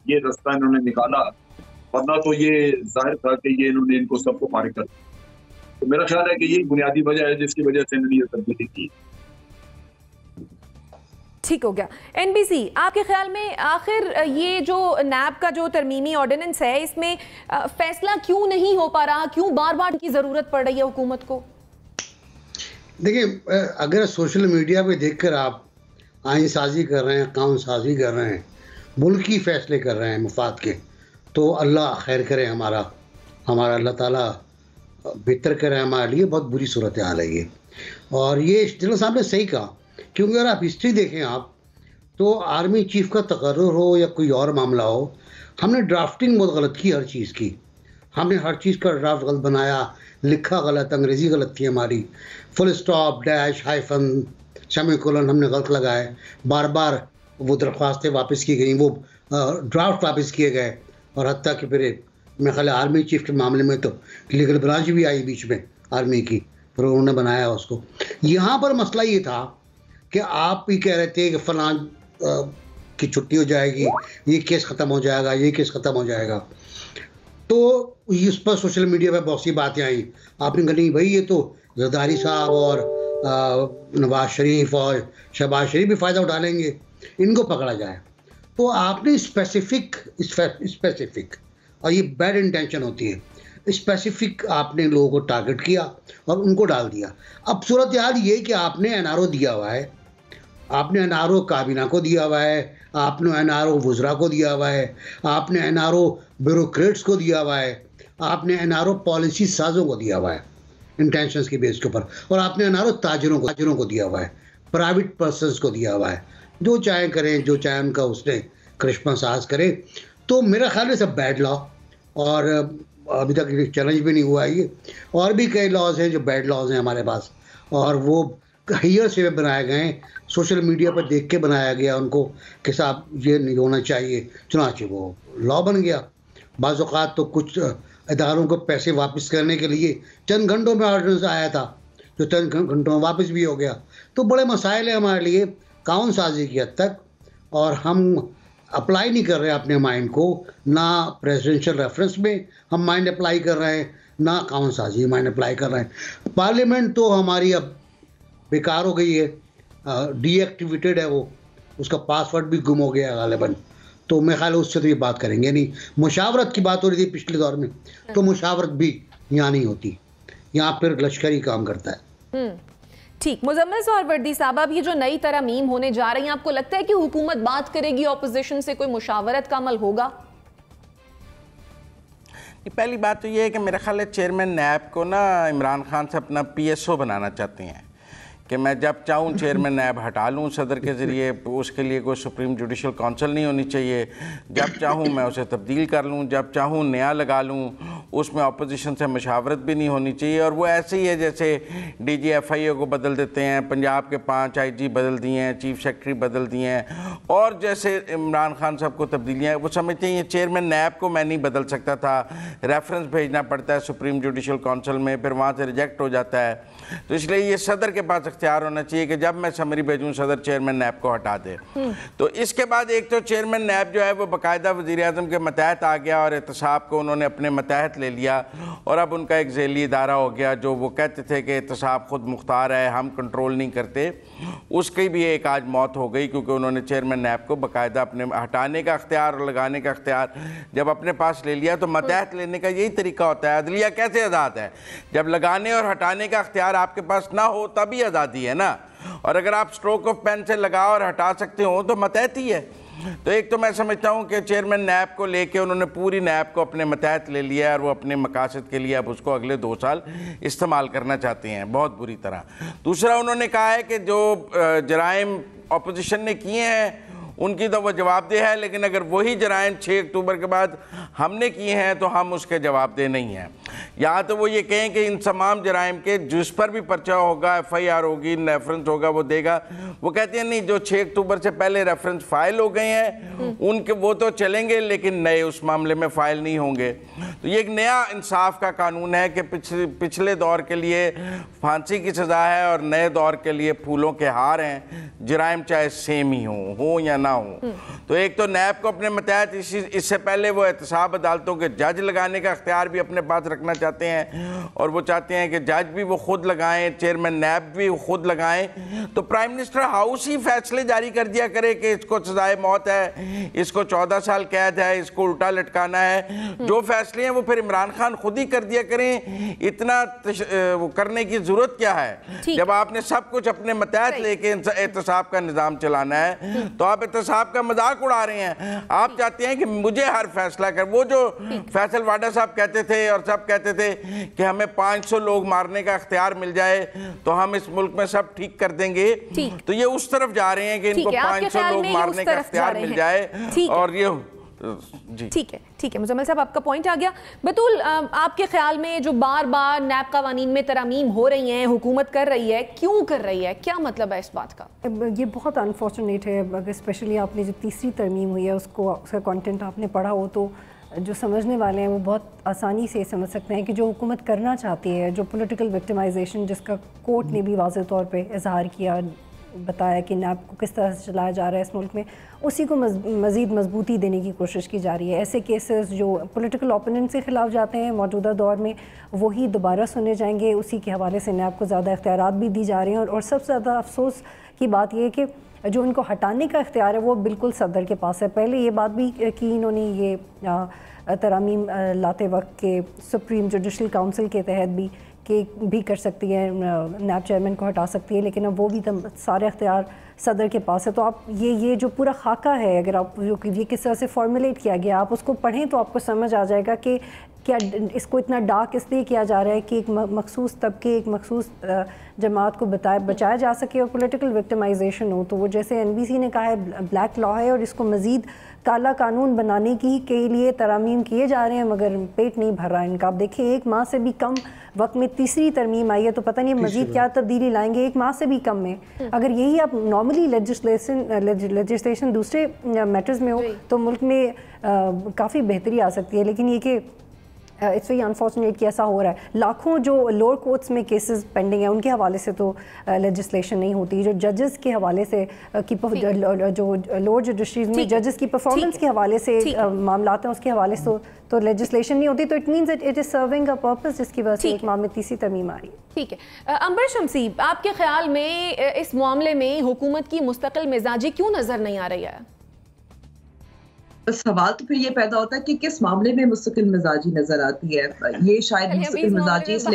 ये रास्ता इन्होंने निकाला, वरना तो ये जाहिर था कि ये इन्होंने इनको सबको फारिग कर दिया। तो मेरा ख्याल है कि ये बुनियादी वजह है जिसकी वजह से इन्होंने ये तब्दीली की। ठीक हो गया। एनबीसी, आपके ख्याल में आखिर ये जो नैब का जो तरमीमी ऑर्डिनेंस है, इसमें फैसला क्यों नहीं हो पा रहा? क्यों बार बार की जरूरत पड़ रही है हुकूमत को? देखिए, अगर सोशल मीडिया पे देखकर आप आइन साजी कर रहे हैं, कानून साजी कर रहे हैं, मुल्की फैसले कर रहे हैं मुफाद के, तो अल्लाह खैर करे, हमारा अल्लाह ताला बेहतर करे हमारे लिए। बहुत बुरी सूरत हाल है ये। और ये जनरल साहब ने सही कहा, क्योंकि अगर आप हिस्ट्री देखें आप, तो आर्मी चीफ का तकर्रुर हो या कोई और मामला हो, हमने ड्राफ्टिंग बहुत गलत की, हर चीज़ की। हमने हर चीज़ का ड्राफ्ट गलत बनाया, लिखा गलत, अंग्रेज़ी गलत थी हमारी, full stop, dash, hyphen, semicolon हमने गलत लगाए, बार बार वो दरख्वास्तें वापस की गई, वो ड्राफ्ट वापस किए गए, और हत्ता कि फिर मेरे ख्याल आर्मी चीफ के मामले में तो लीगल ब्रांच भी आई बीच में आर्मी की, फिर उन्होंने बनाया उसको। यहाँ पर मसला ये था कि आप ही कह रहे थे कि फलां की छुट्टी हो जाएगी, ये केस ख़त्म हो जाएगा, ये केस ख़त्म हो जाएगा, तो इस पर सोशल मीडिया पर बहुत सी बातें आई। आपने कहा नहीं भाई, ये तो जरदारी साहब और नवाज शरीफ और शहबाज शरीफ भी फ़ायदा उठा लेंगे, इनको पकड़ा जाए। तो आपने स्पेसिफिक और ये बैड इंटेंशन होती है, स्पेसिफिक आपने लोगों को टारगेट किया और उनको डाल दिया। अब सूरत हाल ये कि आपने एनआरओ दिया हुआ है, आपने एनआरओ काबीना को दिया हुआ है, आपने एनआरओ वुज़रा को दिया हुआ है, आपने एनआरओ ब्यूरोक्रेट्स को दिया हुआ है, आपने एनआरओ पॉलिसी साजों को दिया हुआ है इंटेंशंस की बेस के ऊपर, और आपने एनआरओ ताजरों को दिया हुआ है, प्राइवेट पर्सनस को दिया हुआ है। जो चाहे करें, जो चाहे उनका उसने करिश्मा साज करे। तो मेरा ख्याल है सब बैड लॉ, और अभी तक चैलेंज भी नहीं हुआ है ये। और भी कई लॉज हैं जो बैड लॉज हैं हमारे पास, और वो हायर से बनाए गए, सोशल मीडिया पर देख के बनाया गया उनको कि साहब ये नहीं होना चाहिए, चुनाचे वो लॉ बन गया। बाज़ औक़ात तो कुछ इदारों को पैसे वापस करने के लिए चंद घंटों में ऑर्डिनेंस आया था, जो चंद घंटों में वापस भी हो गया। तो बड़े मसाइल हैं हमारे लिए कानून साजी की हद तक, और हम अप्लाई नहीं कर रहे अपने माइंड को, ना प्रेसिडेंशियल रेफरेंस में हम माइंड अप्लाई कर रहे हैं, ना कानून साजी माइंड अप्लाई कर रहे हैं। पार्लियामेंट तो हमारी अब बेकार हो गई है, डीएक्टिवेटेड है वो, उसका पासवर्ड भी गुम हो गया गालिबन। तो मैं ख्याल उससे तो ये बात करेंगे नहीं। मुशावरत की बात हो रही थी पिछले दौर में, तो मुशावरत भी यहाँ नहीं होती, यहाँ फिर लश्करी काम करता है। ठीक, मुजम्मिल सोहरवर्दी साहब, अब ये जो नई तरमीम होने जा रही है, आपको लगता है कि हुकूमत बात करेगी ऑपोजिशन से, कोई मुशावरत का अमल होगा? पहली बात तो ये है कि मेरा ख्याल है चेयरमैन नैब को ना इमरान खान से अपना PSO बनाना चाहते हैं कि मैं जब चाहूँ चेयरमैन नैब हटा लूँ सदर के ज़रिए, उसके लिए कोई सुप्रीम जुडिशल काउंसिल नहीं होनी चाहिए। जब चाहूँ मैं उसे तब्दील कर लूँ, जब चाहूँ नया लगा लूँ, उसमें अपोजिशन से मशावरत भी नहीं होनी चाहिए। और वो ऐसे ही है जैसे DG FIA को बदल देते हैं, पंजाब के 5 IG बदल दिए हैं, चीफ सेक्रेटरी बदल दिए हैं, और जैसे इमरान खान साहब को तब्दीलियाँ, वो समझते हैं ये चेयरमैन नैब को मैं नहीं बदल सकता था, रेफरेंस भेजना पड़ता है सुप्रीम जुडिशल काउंसिल में, फिर वहाँ से रिजेक्ट हो जाता है। तो इसलिए ये सदर के पास इख्तियार होना चाहिए कि जब मैं समरी भेजूँ सदर चेयरमैन नैब को हटा दे। तो इसके बाद एक तो चेयरमैन नैब जो है वो बाकायदा वज़ीर-ए-आज़म के मतहत आ गया और एहतसाब को उन्होंने अपने मतहत ले लिया, और अब उनका एक झेली इदारा हो गया। जो वो कहते थे कि एहतसाब खुद मुख्तार है, हम कंट्रोल नहीं करते, उसकी भी एक आज मौत हो गई, क्योंकि उन्होंने चेयरमैन नैब को बाकायदा अपने हटाने का अख्तियार और लगाने का अख्तियार जब अपने पास ले लिया। तो मतहत लेने का यही तरीका होता है। अदलिया कैसे आज़ाद है? जब लगाने और हटाने का अख्तियार आपके पास ना हो तभी आज़ादी है ना। और अगर आप स्ट्रोक ऑफ पेन से लगा और हटा सकते हो तो मतहत ही है। तो एक तो मैं समझता हूँ कि चेयरमैन नैब को लेके उन्होंने पूरी नैब को अपने मतहत ले लिया और वो अपने मकासद के लिए अब उसको अगले 2 साल इस्तेमाल करना चाहते हैं बहुत बुरी तरह। दूसरा, उन्होंने कहा है कि जो जराइम अपोजिशन ने किए हैं उनकी तो वो जवाबदेह है, लेकिन अगर वही जराइम 6 अक्टूबर के बाद हमने किए हैं तो हम उसके जवाबदेह नहीं हैं। या तो वो ये कहें कि इन तमाम जराइम के जिस पर भी पर्चा होगा, FIR होगी, रेफरेंस होगा, वो देगा। वो कहते हैं नहीं, जो 6 अक्टूबर से पहले रेफरेंस फाइल हो गए हैं उनके वो तो चलेंगे, लेकिन नए उस मामले में फाइल नहीं होंगे। तो ये एक नया इंसाफ का कानून है कि पिछले दौर के लिए फांसी की सज़ा है और नए दौर के लिए फूलों के हार हैं, जराइम चाहे सेम ही हो या ना हो। तो एक तो नैब को अपने मतहत, इससे पहले वो एहतसाब अदालतों के जज लगाने का अख्तियार भी अपने पास रखना चाहते हैं, और वो चाहते हैं कि जज भी वो खुद लगाएं, चेयरमैन नैब भी वो खुद लगाएं। तो प्राइम मिनिस्टर हाउस ही फैसले जारी कर दिया करे कि इसको सजाए मौत है, इसको 14 साल कैद है, इसको उल्टा लटकाना है। जो फैसले हैं वो फिर इमरान खान खुद ही कर दिया करें। इतना वो करने की जरूरत क्या है? जब आपने सब कुछ अपने मतहत लेके एहतसाब का निज़ाम चलाना है तो आप एहतसाब का मजाक उड़ा रहे हैं। आप चाहते हैं कि मुझे हर फैसला कर, वो जो फैसल वाडा साहब कहते थे और सब कहते थे कि हमें 500 लोग मारने का अख्तियार मिल जाए तो हम इस मुल्क में सब ठीक कर देंगे। तो ये उस तरफ जा रहे हैं कि इनको 500 लोग मारने का अख्तियार मिल जाए। और ये जी ठीक है मुजम्मिल साहब, आपका पॉइंट आ गया। बतूल, आपके ख्याल में जो बार बार नैब कवानीन में तरमीम हो रही हैं, हुकूमत कर रही है, क्यों कर रही है, क्या मतलब है इस बात का? ये बहुत अनफॉर्चुनेट है। अगर स्पेशली आपने जो तीसरी तरमीम हुई है उसका कंटेंट आपने पढ़ा हो तो जो समझने वाले हैं वो बहुत आसानी से समझ सकते हैं कि जो हुकूमत करना चाहती है, जो पॉलिटिकल विक्टिमाइजेशन जिसका कोर्ट ने भी वाज़ेह तौर पे इजहार किया, बताया कि नैब को किस तरह से चलाया जा रहा है इस मुल्क में, उसी को मज़ीद मजबूती देने की कोशिश की जा रही है। ऐसे केसेस जो पॉलिटिकल ओपोनेंट के ख़िलाफ़ जाते हैं मौजूदा दौर में वही दोबारा सुने जाएंगे। उसी के हवाले से नैब को ज़्यादा इख्तियारात भी दी जा रहे हैं। और सबसे ज़्यादा अफसोस की बात यह है कि जो इनको हटाने का इख्तियार है वो बिल्कुल सदर के पास है। पहले ये बात भी की इन्होंने ये तरमीम लाते वक्त के सुप्रीम जुडिशल काउंसिल के तहत भी कर सकती है, नैब चेयरमैन को हटा सकती है, लेकिन अब वो भी सारे अख्तियार सदर के पास है। तो आप ये जो पूरा खाका है, अगर आप जो ये किस तरह से फॉर्मुलेट किया गया आप उसको पढ़ें तो आपको समझ आ जाएगा कि क्या इसको इतना डार्क इसलिए किया जा रहा है कि एक मखसूस तबके, एक मखसूस जमात को बचाया जा सके और पॉलिटिकल विक्टिमाइजेशन हो। तो वो जैसे NBC ने कहा है ब्लैक लॉ है और इसको मज़ीद काला कानून बनाने के लिए तरमीम किए जा रहे हैं, मगर पेट नहीं भर रहा है इनका। आप देखिए 1 माह से भी कम वक्त में तीसरी तरमीम आई है, तो पता नहीं मजीद क्या तब्दीली लाएंगे 1 माह से भी कम में। अगर यही आप नॉर्मली लेजिस्लेशन दूसरे मैटर्स में हो तो मुल्क में काफ़ी बेहतरी आ सकती है, लेकिन ये कि इट्स वेरी अनफॉर्चुनेट कि ऐसा हो रहा है। लाखों जो लोअर कोर्ट्स में केसेस पेंडिंग है उनके हवाले से तो लेजिस्लेशन नहीं होती, जो जजेस के हवाले से जो लोअर जुडिशरीज में जजेस की परफॉर्मेंस के हवाले से मामलात हैं उसके हवाले से तो लेजिस्लेशन नहीं होती, तो it means it is serving a purpose, जिसकी वजह से 1 माह में तीसरी तरमीम आ रही है। ठीक है, अंबर शमसी, आपके ख्याल में इस मामले में हुकूमत की मुस्तकिल मिजाजी क्यों नजर नहीं आ रही है? सवाल तो फिर ये पैदा होता है कि किस मामले में मुस्तकिल मिजाजी नजर आती है। ये शायद मुस्तकिल मिजाजी इस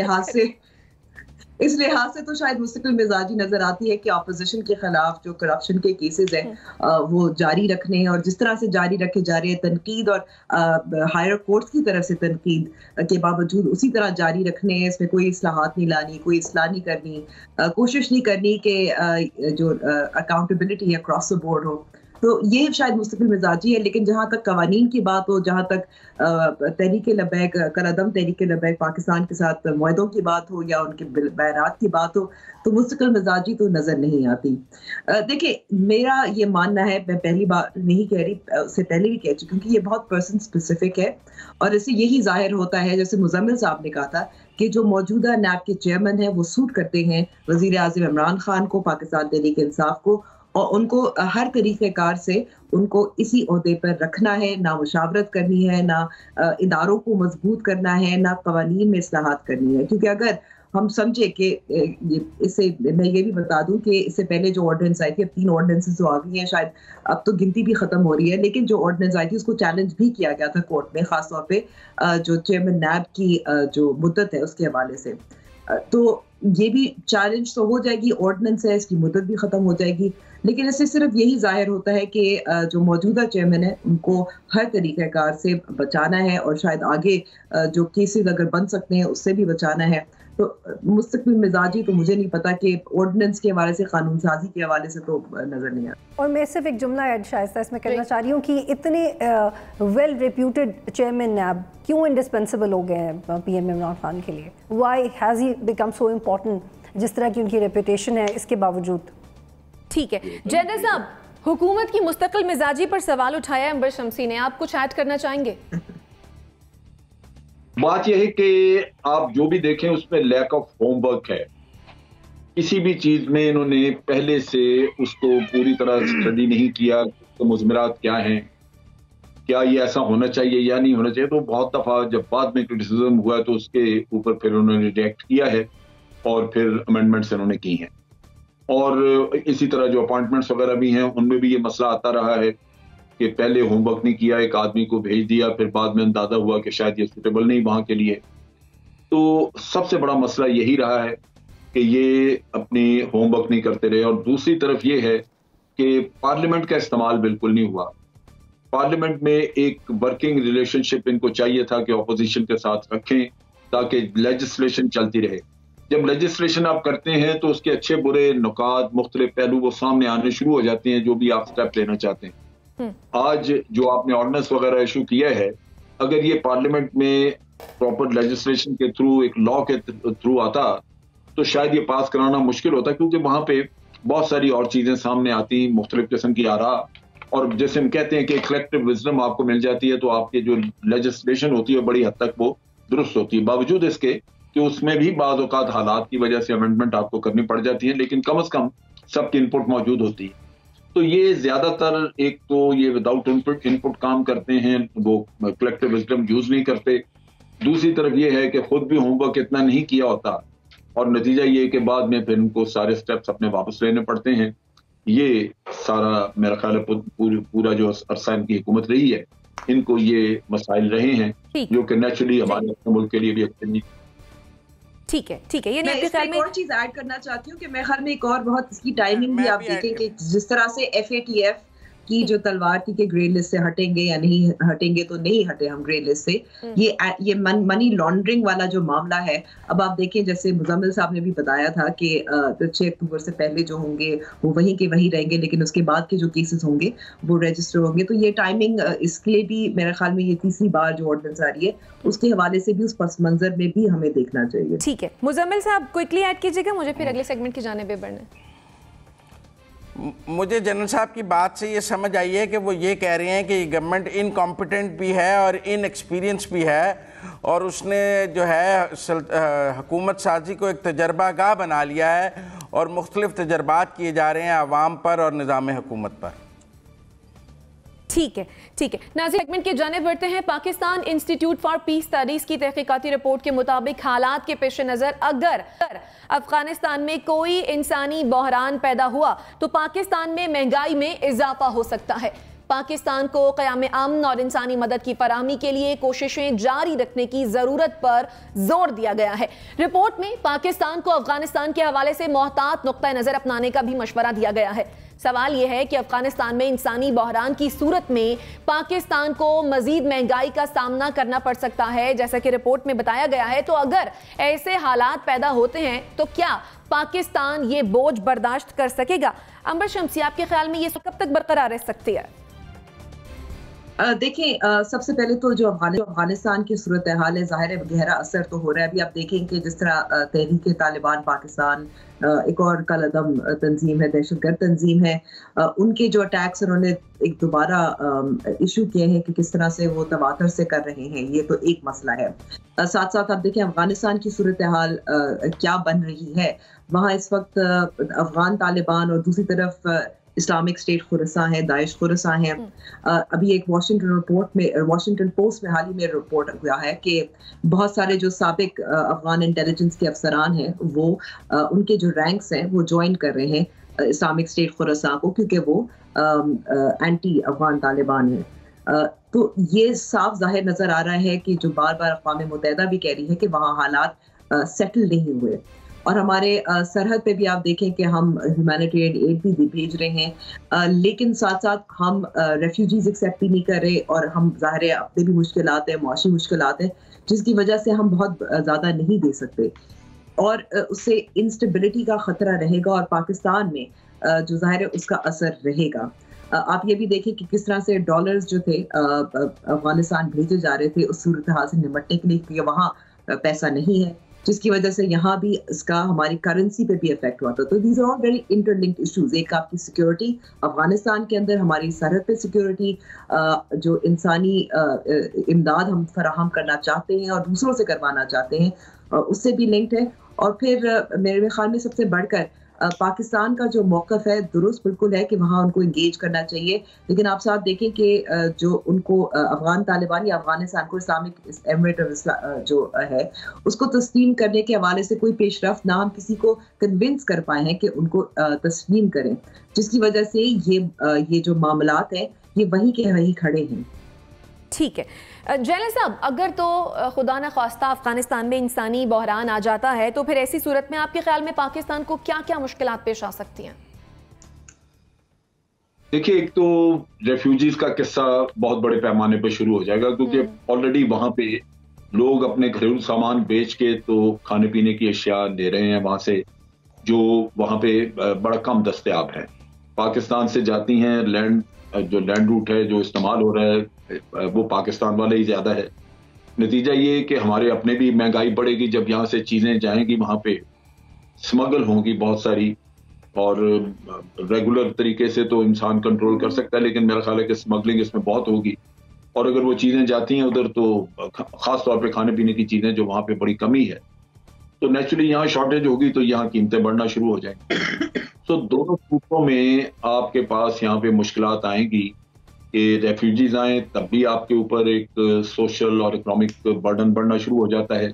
लिहाज से तो शायद मुस्तकिल मिजाजी नजर आती है कि अपोजिशन के खिलाफ जो करप्शन के केसेस हैं वो जारी रखने हैं, और जिस तरह से जारी रखे जा रहे हैं तनकीद और हायर कोर्ट्स की तरफ से तनकीद के बावजूद उसी तरह जारी रखने हैं। इसमें कोई इस्लाहात नहीं लानी, कोई इस्लाह नहीं करनी, कोशिश नहीं करनी कि जो अकाउंटेबिलिटी है अक्रॉस द बोर्ड हो। तो ये शायद मुस्तकिल मिजाजी है। लेकिन जहाँ तक कवानीन की बात हो, जहाँ तक तहरीक लबैक कलअदम तहरीक लबैक पाकिस्तान के साथ मुआहदों की बात हो या उनके बयानात की बात हो, तो मुस्तकिल मिजाजी तो नज़र नहीं आती। देखिए, मेरा ये मानना है, मैं पहली बार नहीं कह रही, उससे पहले भी कह चुकी, क्योंकि ये बहुत पर्सन स्पेसिफिक है और इससे यही जाहिर होता है, जैसे मुजम्मिल साहब ने कहा था कि जो मौजूदा नैब के चेयरमैन हैं वो सूट करते हैं वज़ीर आज़म इमरान खान को, पाकिस्तान तहरीक इंसाफ को, और उनको हर तरीक़ेकार से उनको इसी ओहदे पर रखना है, ना मुशावरत करनी है, ना इदारों को मजबूत करना है, ना कवानीन में इस्लाहात करनी है। क्योंकि अगर हम समझे कि इससे, मैं ये भी बता दूं कि इससे पहले जो ऑर्डिनेंस आई थी, अब 3 ऑर्डिनेंसेस जो आ गई हैं, शायद अब तो गिनती भी खत्म हो रही है, लेकिन जो ऑर्डिनेंस आई थी उसको चैलेंज भी किया गया था कोर्ट में, खासतौर पर जो चेयरमैन नैब की जो मुद्दत है उसके हवाले से। तो ये भी चैलेंज तो हो जाएगी, ऑर्डिनेंस है, इसकी मुद्दत भी खत्म हो जाएगी, लेकिन इससे सिर्फ यही जाहिर होता है कि जो मौजूदा चेयरमैन है उनको हर तरीक़ेकार से बचाना है, और शायद आगे जो केसेस अगर बन सकते हैं उससे भी बचाना है। तो मुस्तकिल मिजाजी तो मुझे नहीं पता कि ऑर्डिनेंस के हवाले से, कानून साजी के हवाले से तो नजर नहीं आता। और मैं सिर्फ एक जुमला ऐड शाइस्ता इसमें करना चाह रही हूँ कि इतने वेल रेप्यूटेड चेयरमैन नैब क्यों इंडिस्पेंसिबल हो गए हैं PM इमरान खान के लिए? Why has he become so important जिस तरह की उनकी रेपुटेशन है इसके बावजूद? ठीक है, जैदर साहब, हुकूमत की मुस्तकिल मिजाजी पर सवाल उठाया है अंबर शमसी ने, आप कुछ ऐड करना चाहेंगे? बात यह है कि आप जो भी देखें उसमें लैक ऑफ होमवर्क है। किसी भी चीज में इन्होंने पहले से उसको पूरी तरह स्टडी नहीं किया, तो मुज़मिरात क्या हैं, क्या ये ऐसा होना चाहिए या नहीं होना चाहिए। तो बहुत दफा जब बाद में क्रिटिसिज्म हुआ तो उसके ऊपर फिर उन्होंने रिजेक्ट किया है और फिर अमेंडमेंट्स इन्होंने की हैं। और इसी तरह जो अपॉइंटमेंट्स वगैरह भी हैं उनमें भी ये मसला आता रहा है कि पहले होमवर्क नहीं किया, एक आदमी को भेज दिया, फिर बाद में अंदाजा हुआ कि शायद ये सूटेबल नहीं वहां के लिए। तो सबसे बड़ा मसला यही रहा है कि ये अपनी होमवर्क नहीं करते रहे। और दूसरी तरफ ये है कि पार्लियामेंट का इस्तेमाल बिल्कुल नहीं हुआ। पार्लियामेंट में एक वर्किंग रिलेशनशिप इनको चाहिए था कि अपोजिशन के साथ रखें ताकि लेजिस्लेशन चलती रहे। जब लेजिस्लेशन आप करते हैं तो उसके अच्छे बुरे नुकात, मुख्तलिफ पहलू वो सामने आने शुरू हो जाते हैं, जो भी आप स्टेप लेना चाहते हैं। आज जो आपने ऑर्डिनेंस वगैरह इशू किया है, अगर ये पार्लियामेंट में प्रॉपर लेजिस्लेशन के थ्रू, एक लॉ के थ्रू आता तो शायद ये पास कराना मुश्किल होता, क्योंकि वहां पे बहुत सारी और चीजें सामने आती, मुख्तलिफ किस्म की आरा, और जैसे हम कहते हैं कि कलेक्टिव विजडम आपको मिल जाती है, तो आपकी जो लेजिस्लेशन होती है बड़ी हद तक वो दुरुस्त होती है। बावजूद इसके कि उसमें भी बाज़ औक़ात हालात की वजह से अमेंडमेंट आपको करनी पड़ जाती है, लेकिन कम से कम सबकी इनपुट मौजूद होती है। तो ये ज्यादातर, एक तो ये विदाउट इनपुट काम करते हैं, वो कलेक्टिव विजडम यूज नहीं करते। दूसरी तरफ ये है कि खुद भी होमवर्क इतना नहीं किया होता, और नतीजा ये कि बाद में फिर उनको सारे स्टेप्स अपने वापस लेने पड़ते हैं। ये सारा मेरा ख्याल है पूरा जो अरसा इनकी हुकूमत रही है, इनको ये मसाइल रहे हैं जो कि नेचुरली हमारे अपने मुल्क के लिए भी अच्छे नहीं। ठीक है, ये मैं एक और चीज ऐड करना चाहती हूँ कि मैं हर में एक और बहुत इसकी टाइमिंग भी आप देखें कि जिस तरह से FATF की जो तलवार थी कि ग्रे लिस्ट से हटेंगे या नहीं हटेंगे, तो नहीं हटे हम ग्रे लिस्ट से। ये मनी लॉन्ड्रिंग वाला जो मामला है, अब आप देखें जैसे मुजम्मिल साहब ने भी बताया था कि 6 अक्टूबर से पहले जो होंगे वो वहीं के वहीं रहेंगे, लेकिन उसके बाद के जो केसेस होंगे वो रजिस्टर होंगे। तो ये टाइमिंग इसके लिए भी मेरे ख्याल में ये तीसरी बार जो ऑर्डिनेंस आ रही है उसके हवाले से भी उस पस मंजर में भी हमें देखना चाहिए। ठीक है मुजम्मिल साहब क्विकली ऐड कीजिएगा, मुझे फिर अगले सेगमेंट की जाने पे बढ़ना। मुझे जनरल साहब की बात से ये समझ आई है कि वो ये कह रहे हैं कि गवर्नमेंट इनकॉम्पिटेंट भी है और इनएक्सपीरियंस भी है, और उसने जो है हुकूमत साजी को एक तजर्बागाह बना लिया है और मुख्तलिफ तजर्बात किए जा रहे हैं अवाम पर और निज़ाम हुकूमत पर। ठीक है नाज़रीन, सेगमेंट के जाने बढ़ते हैं। Pakistan institute for piece studies की तहकीकाती रिपोर्ट के मुताबिक हालात के पेश नज़र अगर अफगानिस्तान में कोई इंसानी बहरान पैदा हुआ तो पाकिस्तान में महंगाई में इजाफा हो सकता है। पाकिस्तान को क़याम अमन और इंसानी मदद की फराहमी के लिए कोशिशें जारी रखने की ज़रूरत पर जोर दिया गया है। रिपोर्ट में पाकिस्तान को अफगानिस्तान के हवाले से मोहतात नुक्ता नज़र अपनाने का भी मशवरा दिया गया है। सवाल यह है कि अफगानिस्तान में इंसानी बहरान की सूरत में पाकिस्तान को मजीद महंगाई का सामना करना पड़ सकता है, जैसा कि रिपोर्ट में बताया गया है। तो अगर ऐसे हालात पैदा होते हैं तो क्या पाकिस्तान ये बोझ बर्दाश्त कर सकेगा? अंबर शम्सी, आपके ख्याल में ये कब तक बरकरार रह सकती है? देखें, सबसे पहले तो जो अफगानिस्तान की सूरत हाल है, ज़ाहिर है गहरा असर तो हो रहा है। अभी आप देखें कि जिस तरह तहरीक तालिबान पाकिस्तान, एक और कलअदम तंजीम है, दहशतगर्द तंजीम है, उनके जो अटैक्स उन्होंने एक दोबारा इशू किए हैं कि किस तरह से वो तवातर से कर रहे हैं, ये तो एक मसला है। साथ साथ आप देखें अफगानिस्तान की सूरत हाल क्या बन रही है। वहाँ इस वक्त अफगान तालिबान और दूसरी तरफ इस्लामिक स्टेट खुरासान है, दाइश खुरासान है। अभी एक वॉशिंगटन पोस्ट में हाल ही में रिपोर्ट हुआ है कि बहुत सारे जो साबिक अफगान इंटेलिजेंस के अफसरान हैं वो उनके जो रैंक्स हैं वो ज्वाइन कर रहे हैं इस्लामिक स्टेट खुरासान को, क्योंकि वो एंटी अफगान तालिबान है। तो ये साफ जाहिर नजर आ रहा है कि जो बार बार अक़वाम मुत्तहिदा भी कह रही है कि वहाँ हालात सेटल नहीं हुए। और हमारे सरहद पे भी आप देखें कि हम ह्यूमैनिटेरियन एड भी भेज रहे हैं, लेकिन साथ साथ हम रेफ्यूजीज एक्सेप्ट भी नहीं कर रहे, और हम ज़ाहिर है अपने भी मुश्किलात हैं, मुआशी मुश्किलात हैं, जिसकी वजह से हम बहुत ज़्यादा नहीं दे सकते, और उससे इंस्टेबिलिटी का ख़तरा रहेगा और पाकिस्तान में जो ज़ाहिर है उसका असर रहेगा। आप ये भी देखें कि किस तरह से डॉलर्स जो थे अफगानिस्तान भेजे जा रहे थे उस सूरत हाल से निपटने के लिए, क्योंकि वहाँ पैसा नहीं है, जिसकी वजह से यहाँ भी इसका हमारी करेंसी पे भी इफेक्ट हुआ था। तो these are all very interlinked issues. एक आपकी सिक्योरिटी अफगानिस्तान के अंदर, हमारी सरहद पे सिक्योरिटी, जो इंसानी इमदाद हम फराहम करना चाहते हैं और दूसरों से करवाना चाहते हैं, उससे भी लिंक्ड है। और फिर मेरे ख्याल में सबसे बढ़कर पाकिस्तान का जो मौक़िफ़ है दुरुस्त बिल्कुल है कि वहाँ उनको इंगेज करना चाहिए, लेकिन आप साथ देखें कि जो उनको अफगान तालिबान या अफगानिस्तान को इस्लामिक एमिरेट जो है उसको तस्लीम करने के हवाले से कोई पेशरफ्त ना हम किसी को कन्विंस कर पाए हैं कि उनको तस्लीम करें, जिसकी वजह से ये जो मामलात हैं ये वहीं के वहीं खड़े हैं। ठीक है जैन साहब, अगर तो खुदा न ख्वास्ता अफगानिस्तान में इंसानी बहरान आ जाता है तो फिर ऐसी सूरत में आपके ख्याल में पाकिस्तान को क्या क्या मुश्किलात पेश आ सकती हैं? देखिए, एक तो रेफ्यूजीज का किस्सा बहुत बड़े पैमाने पर शुरू हो जाएगा, क्योंकि ऑलरेडी वहां पे लोग अपने घरेलू सामान बेच के तो खाने पीने की अशिया ले रहे हैं वहां से, जो वहां पे बड़ा कम दस्तयाब है। पाकिस्तान से जाती हैं, जो लैंड रूट है जो इस्तेमाल हो रहा है वो पाकिस्तान वाला ही ज्यादा है। नतीजा ये कि हमारे अपने भी महंगाई बढ़ेगी जब यहाँ से चीजें जाएंगी, वहां पे स्मगल होंगी बहुत सारी, और रेगुलर तरीके से तो इंसान कंट्रोल कर सकता है, लेकिन मेरा ख्याल है कि स्मगलिंग इसमें बहुत होगी। और अगर वो चीजें जाती हैं उधर तो खास तौर पे खाने पीने की चीजें जो वहां पे बड़ी कमी है, तो नेचुरली यहाँ शॉर्टेज होगी तो यहाँ कीमतें बढ़ना शुरू हो जाएंगी। तो दोनों सूत्रों में आपके पास यहाँ पे मुश्किलात आएंगी कि रेफ्यूजीज आए तब भी आपके ऊपर एक सोशल और इकोनॉमिक बर्डन बढ़ना शुरू हो जाता है,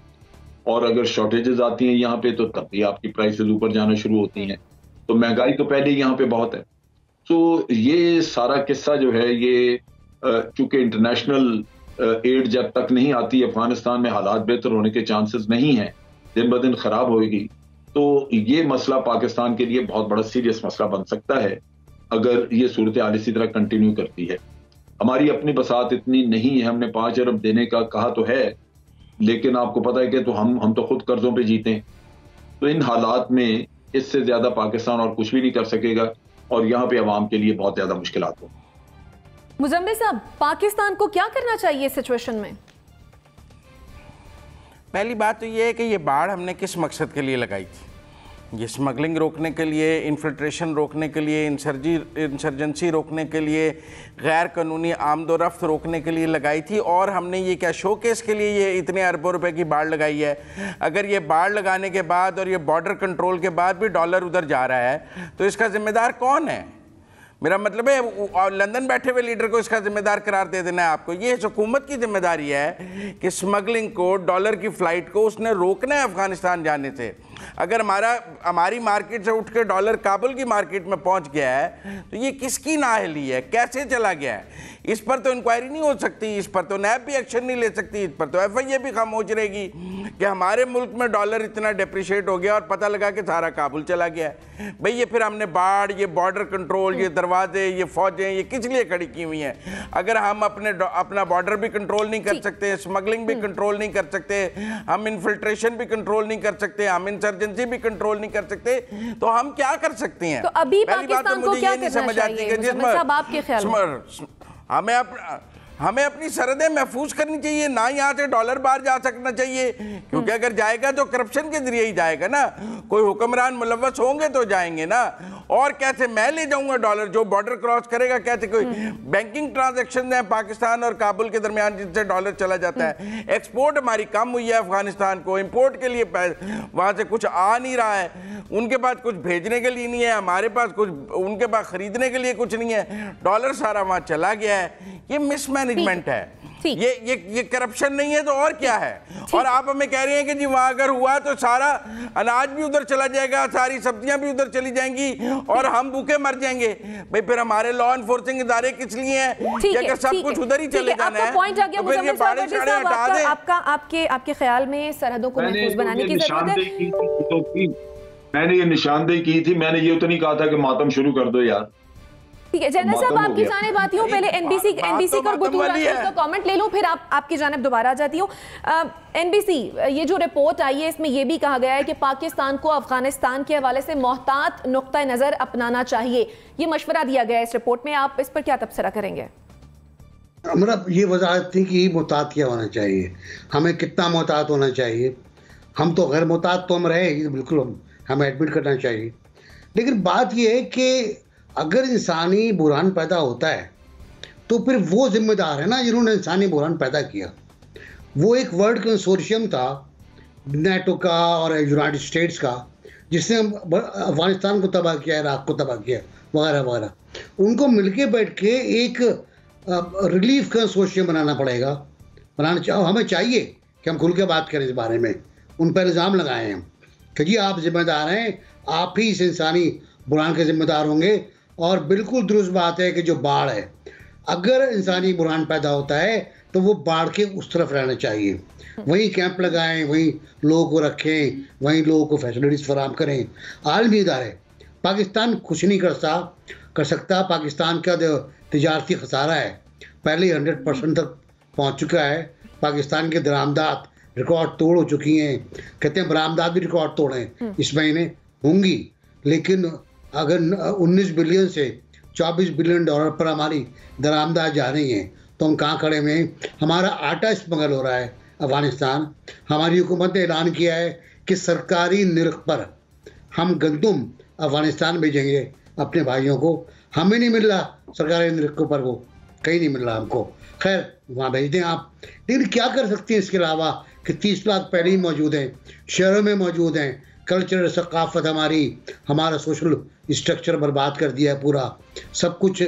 और अगर शॉर्टेजेस आती हैं यहाँ पे तो तब भी आपकी प्राइसेस ऊपर जाना शुरू होती हैं। तो महंगाई तो पहले ही यहाँ पे बहुत है। तो ये सारा किस्सा जो है ये चूंकि इंटरनेशनल एड जब तक नहीं आती, अफगानिस्तान में हालात बेहतर होने के चांसेस नहीं हैं, दिन ब दिन खराब होएगी, तो ये मसला पाकिस्तान के लिए बहुत बड़ा सीरियस मसला बन सकता है। अगर ये सूरत हाल इसी तरह कंटिन्यू करती है। हमारी अपनी बसात इतनी नहीं है, हमने 5 अरब देने का कहा तो है, लेकिन आपको पता है कि तो हम तो खुद कर्जों पे जीते हैं। तो इन हालात में इससे ज्यादा पाकिस्तान और कुछ भी नहीं कर सकेगा और यहाँ पे अवाम के लिए बहुत ज्यादा मुश्किलात हो। मुजम्मिल साहब, पाकिस्तान को क्या करना चाहिए इस सिचुएशन में? पहली बात तो ये है कि ये बाढ़ हमने किस मकसद के लिए लगाई थी? ये स्मगलिंग रोकने के लिए, इन्फिल्ट्रेशन रोकने के लिए, इंसर्जेंसी रोकने के लिए, गैर कानूनी आमदोरफ्त रोकने के लिए लगाई थी। और हमने ये क्या शोकेस के लिए ये इतने अरबों रुपए की बाढ़ लगाई है? अगर ये बाढ़ लगाने के बाद और ये बॉर्डर कंट्रोल के बाद भी डॉलर उधर जा रहा है तो इसका जिम्मेदार कौन है? मेरा मतलब है और लंदन बैठे हुए लीडर को इसका जिम्मेदार करार दे देना है आपको। ये हुकूमत की जिम्मेदारी है कि स्मगलिंग को, डॉलर की फ़्लाइट को उसने रोकना है अफ़गानिस्तान जाने से। अगर हमारी मार्केट से उठ के डॉलर काबुल की मार्केट में पहुंच गया है तो ये किसकी नाअहली है, कैसे चला गया है? इस पर तो इंक्वायरी नहीं हो सकती, इस पर तो नैब भी एक्शन नहीं ले सकती, इस पर तो FIA भी खामोश रहेगी कि हमारे मुल्क में डॉलर इतना डिप्रिशिएट हो गया और पता लगा कि सारा काबुल चला गया है। भाई ये फिर हमने बाढ़, ये बॉर्डर कंट्रोल, ये दरवाजे, ये फौजें, ये किस लिए खड़ी की हुई हैं? अगर हम अपना बॉर्डर भी कंट्रोल नहीं कर सकते, स्मगलिंग भी कंट्रोल नहीं कर सकते, हम इन्फिल्ट्रेशन भी कंट्रोल नहीं कर सकते, हम इंसर्जेंसी भी कंट्रोल नहीं कर सकते, तो हम क्या कर सकते हैं? तो अभी पाकिस्तान को क्या करना चाहिए? मुजम्मिल साहब, आपके ख्याल में हमें अपनी सरहदें महफूज करनी चाहिए, ना यहाँ से डॉलर बाहर जा सकना चाहिए, क्योंकि अगर जाएगा तो करप्शन के जरिए ही जाएगा ना। कोई हुक्मरान मुलव्वस होंगे तो जाएंगे ना। और कैसे मैं ले जाऊंगा डॉलर? जो बॉर्डर क्रॉस करेगा कैसे? कोई बैंकिंग ट्रांजैक्शन है पाकिस्तान और काबुल के दरमियान जिनसे डॉलर चला जाता है। एक्सपोर्ट हमारी कम हुई है अफगानिस्तान को, इंपोर्ट के लिए वहां से कुछ आ नहीं रहा है, उनके पास कुछ भेजने के लिए नहीं है, हमारे पास कुछ, उनके पास खरीदने के लिए कुछ नहीं है, डॉलर सारा वहां चला गया है। ये मिसमैनेजमेंट है, ये करप्शन नहीं है तो और क्या है? और आप हमें कह रहे हैं कि जी वहां अगर हुआ तो सारा अनाज भी उधर चला जाएगा, सारी सब्जियां भी उधर चली जाएंगी और हम भूखे मर जाएंगे। भाई फिर हमारे लॉ एनफोर्सिंग इदारे किस लिए हैं कि अगर सब कुछ उधर ही चले जाना है? पॉइंट आ गया मुजम्मिल साहब, आपके ख्याल में सरहदों को महफूज बनाने की जरूरत है? मैंने ये निशानदेही की थी, मैंने ये तो नहीं कहा था कि मातम शुरू कर दो यार। ठीक है जैनब साहब, आपकी जानिब आती हूँ, पहले एनबीसी का गुतूर का कमेंट ले लूं, फिर आपकी जानिब दोबारा आ जाती हूँ। एनबीसी, ये जो रिपोर्ट आई है इसमें यह भी कहा गया है कि पाकिस्तान को अफगानिस्तान के हवाले से मोहतात नुक्ता नजर अपनाना चाहिए, ये मशवरा दिया गया है इस रिपोर्ट में। आप इस पर क्या तबसरा करेंगे? मतलब ये वजाहत थी कि मोहतात क्या होना चाहिए, हमें कितना मोहतात होना चाहिए। हम तो गैर मोहतात तो हम रहे, बिल्कुल हमें एडमिट करना चाहिए, लेकिन बात यह है कि अगर इंसानी बुरहान पैदा होता है तो फिर वो जिम्मेदार है ना जिन्होंने इंसानी बुरहान पैदा किया। वो एक वर्ल्ड कंसोर्शियम था नेटो का और यूनाइटेड स्टेट्स का, जिसने अफगानिस्तान को तबाह किया, इराक को तबाह किया, वगैरह वगैरह। उनको मिलके बैठ के एक रिलीफ कंसोर्शियम बनाना पड़ेगा, हमें चाहिए कि हम खुल के बात करें इस बारे में। उन पर इल्ज़ाम लगाए हम कि जी आप जिम्मेदार हैं, आप ही इस इंसानी बुरहान के जिम्मेदार होंगे। और बिल्कुल दुरुस्त बात है कि जो बाढ़ है, अगर इंसानी बुरहान पैदा होता है तो वो बाढ़ के उस तरफ रहना चाहिए, वहीं कैंप लगाएं, वहीं लोगों को रखें, वहीं लोगों को फैसिलिटीज़ फराहम करें। आलमी इदारे, पाकिस्तान कुछ नहीं कर सकता। पाकिस्तान का जो तिजारती खसारा है पहले ही 100% तक पहुँच चुका है। पाकिस्तान के दरामदात रिकॉर्ड तोड़ हो चुकी हैं, कहते हैं बरामदात भी रिकॉर्ड तोड़ें इस महीने होंगी, लेकिन अगर 19 बिलियन से 24 बिलियन डॉलर पर हमारी दरामदात जा रही हैं तो हम कहाँ खड़े हुए हैं? हमारा आटा स्मगल हो रहा है अफगानिस्तान। हमारी हुकूमत ने ऐलान किया है कि सरकारी निर्ख पर हम गंदुम अफगानिस्तान भेजेंगे अपने भाइयों को। हमें नहीं मिल रहा सरकारी निर्ख पर, वो कहीं नहीं मिल रहा हमको। खैर वहाँ भेज दें आप, लेकिन क्या कर सकते हैं इसके अलावा कि 30 लाख पहले ही मौजूद हैं, शहरों में मौजूद हैं। कल्चर, सकाफत, हमारा सोशल स्ट्रक्चर बर्बाद कर दिया है पूरा, सब कुछ।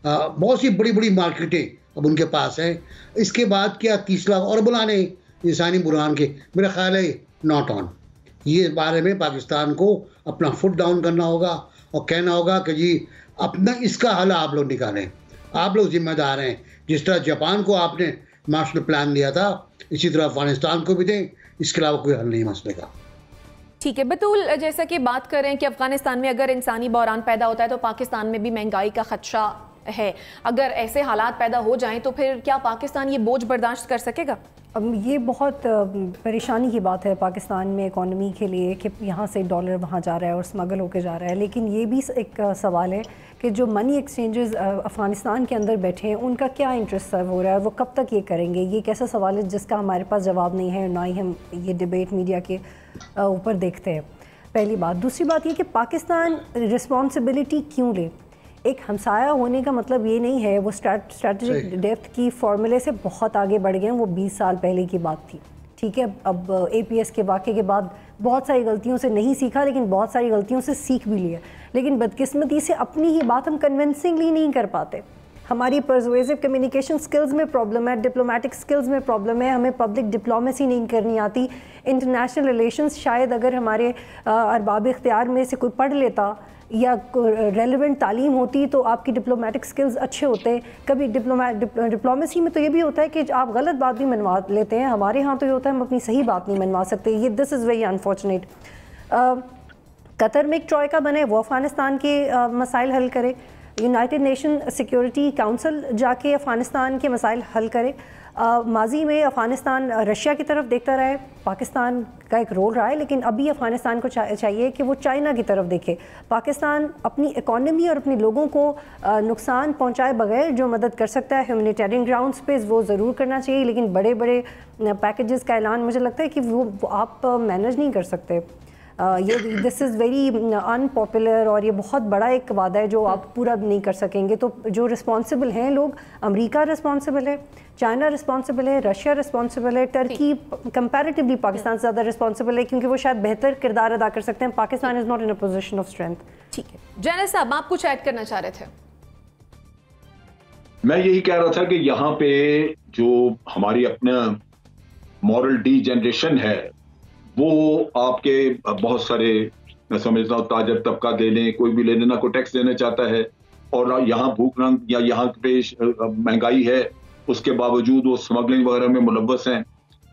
बहुत सी बड़ी बड़ी मार्केटें अब उनके पास हैं। इसके बाद क्या 30 लाख और बुलाने इंसानी बुरहान के? मेरा ख्याल है नॉट ऑन। ये बारे में पाकिस्तान को अपना फुट डाउन करना होगा और कहना होगा कि जी अपना इसका हल आप लोग निकालें, आप लोग जिम्मेदार हैं। जिस तरह जापान को आपने मार्शल प्लान दिया था, इसी तरह अफगानिस्तान को भी दें। इसके अलावा कोई हल नहीं मसले का। ठीक है बतूल, जैसा कि बात कर रहे हैं कि अफगानिस्तान में अगर इंसानी बहरान पैदा होता है तो पाकिस्तान में भी महंगाई का खदशा है। अगर ऐसे हालात पैदा हो जाएं तो फिर क्या पाकिस्तान ये बोझ बर्दाश्त कर सकेगा? अब ये बहुत परेशानी की बात है पाकिस्तान में इकॉनमी के लिए कि यहाँ से डॉलर वहाँ जा रहा है और स्मगल होके जा रहा है। लेकिन ये भी एक सवाल है कि जो मनी एक्सचेंजेस अफ़गानिस्तान के अंदर बैठे हैं उनका क्या इंटरेस्ट सर्व हो रहा है, वो कब तक ये करेंगे? ये एक ऐसा सवाल है जिसका हमारे पास जवाब नहीं है, ना ही हम ये डिबेट मीडिया के ऊपर देखते हैं। पहली बात। दूसरी बात ये कि पाकिस्तान रिस्पॉन्सिबिलिटी क्यों ले? एक हमसाया होने का मतलब ये नहीं है, वो स्ट्रैटेजिक डेप्थ की फॉर्मूले से बहुत आगे बढ़ गए हैं। वो 20 साल पहले की बात थी, ठीक है। अब APS के वाक़े के बाद बहुत सारी गलतियों से नहीं सीखा, लेकिन बहुत सारी गलतियों से सीख भी लिया। लेकिन बदकिस्मती से अपनी ही बात हम कन्विंसिंगली नहीं कर पाते। हमारी परसुएसिव कम्युनिकेशन स्किल्स में प्रॉब्लम है, डिप्लोमेटिक स्किल्स में प्रॉब्लम है, हमें पब्लिक डिप्लोमेसी नहीं करनी आती। इंटरनेशनल रिलेशंस शायद अगर हमारे अरबाब इख्तियार में से कोई पढ़ लेता या रेलेवेंट तालीम होती तो आपकी डिप्लोमेटिक स्किल्स अच्छे होते। कभी डिप्लोमेसी में तो ये भी होता है कि आप गलत बात भी मनवा लेते हैं, हमारे यहाँ तो ये होता है हम अपनी सही बात नहीं मनवा सकते। ये this is very unfortunate. Qatar में एक ट्रॉयका बने, वो अफ़गानिस्तान के मसाइल हल करे। यूनाइटेड नेशन सिक्योरिटी काउंसिल जाके अफ़गानिस्तान के मसाइल हल करे। माजी में अफ़गानिस्तान रशिया की तरफ देखता रहे, पाकिस्तान का एक रोल रहा है, लेकिन अभी अफ़गानिस्तान को चाहिए कि वो चाइना की तरफ देखे। पाकिस्तान अपनी इकॉनमी और अपने लोगों को नुकसान पहुंचाए बगैर जो मदद कर सकता है ह्यूमैनिटेरियन ग्राउंड्स पे वो ज़रूर करना चाहिए। लेकिन बड़े बड़े पैकेजेस का ऐलान मुझे लगता है कि वो आप मैनेज नहीं कर सकते। ये दिस इज़ वेरी अनपॉपुलर और ये बहुत बड़ा एक वादा है जो आप पूरा नहीं कर सकेंगे। तो जो रिस्पॉन्सिबल हैं लोग, अमेरिका रिस्पॉन्सिबल है, चाइना रिस्पॉन्सिबल है, रशिया रिस्पॉन्सिबल है, टर्की कंपैरेटिवली पाकिस्तान से ज़्यादा रिस्पॉन्सिबल है क्योंकि वो शायद बेहतर किरदार अदा कर सकते हैं। Pakistan is not in a position of strength. ठीक है जैनल साहब, आप कुछ ऐड करना चाह रहे थे? मैं यही कह रहा था कि यहाँ पे जो हमारी अपना मॉरल डी जनरेशन है वो आपके बहुत सारे, मैं समझता हूँ ताजर तबका दे लें, कोई भी लेने ना कोई टैक्स देना चाहता है, और यहाँ भूख नंग या यहाँ पे महंगाई है उसके बावजूद वो स्मगलिंग वगैरह में मुलव्वस हैं।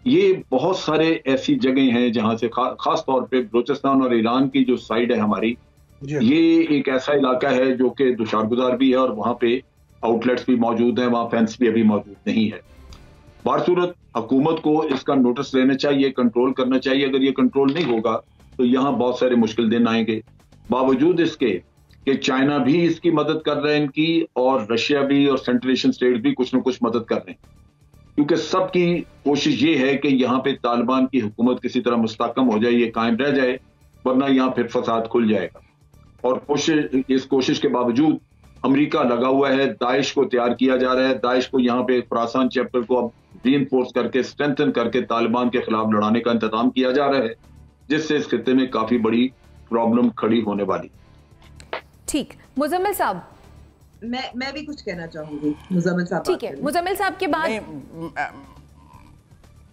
ये बहुत सारे ऐसी जगह हैं जहाँ से खास तौर पे बलूचिस्तान और ईरान की जो साइड है हमारी, ये एक ऐसा इलाका है जो कि दुशारगुजार भी है और वहाँ पे आउटलेट्स भी मौजूद हैं, वहाँ फेंस भी अभी मौजूद नहीं है। बारसूरत हुकूमत को इसका नोटिस लेना चाहिए, कंट्रोल करना चाहिए। अगर ये कंट्रोल नहीं होगा तो यहाँ बहुत सारे मुश्किल दिन आएंगे। बावजूद इसके कि चाइना भी इसकी मदद कर रहे हैं इनकी, और रशिया भी और सेंट्रल एशियन स्टेट भी कुछ न कुछ मदद कर रहे हैं, क्योंकि सबकी कोशिश ये है कि यहाँ पे तालिबान की हुकूमत किसी तरह मुस्तहकम हो जाए, ये कायम रह जाए, वरना यहाँ फिर फसाद खुल जाएगा। और इस कोशिश के बावजूद अमेरिका लगा हुआ है, दाइश को तैयार किया जा रहा है, दाइश को यहाँ पे खुरासान चैप्टर को अब रीइंफोर्स करके स्ट्रेंथन करके तालिबान के खिलाफ लड़ाने का इंतजाम किया जा रहा है, जिससे इस खित्ते में काफी बड़ी प्रॉब्लम खड़ी होने वाली। ठीक, मुजम्मिल साहब, मैं भी कुछ कहना चाहूंगी। मुजम्मिल साहब, ठीक है, मुजम्मिल साहब के बाद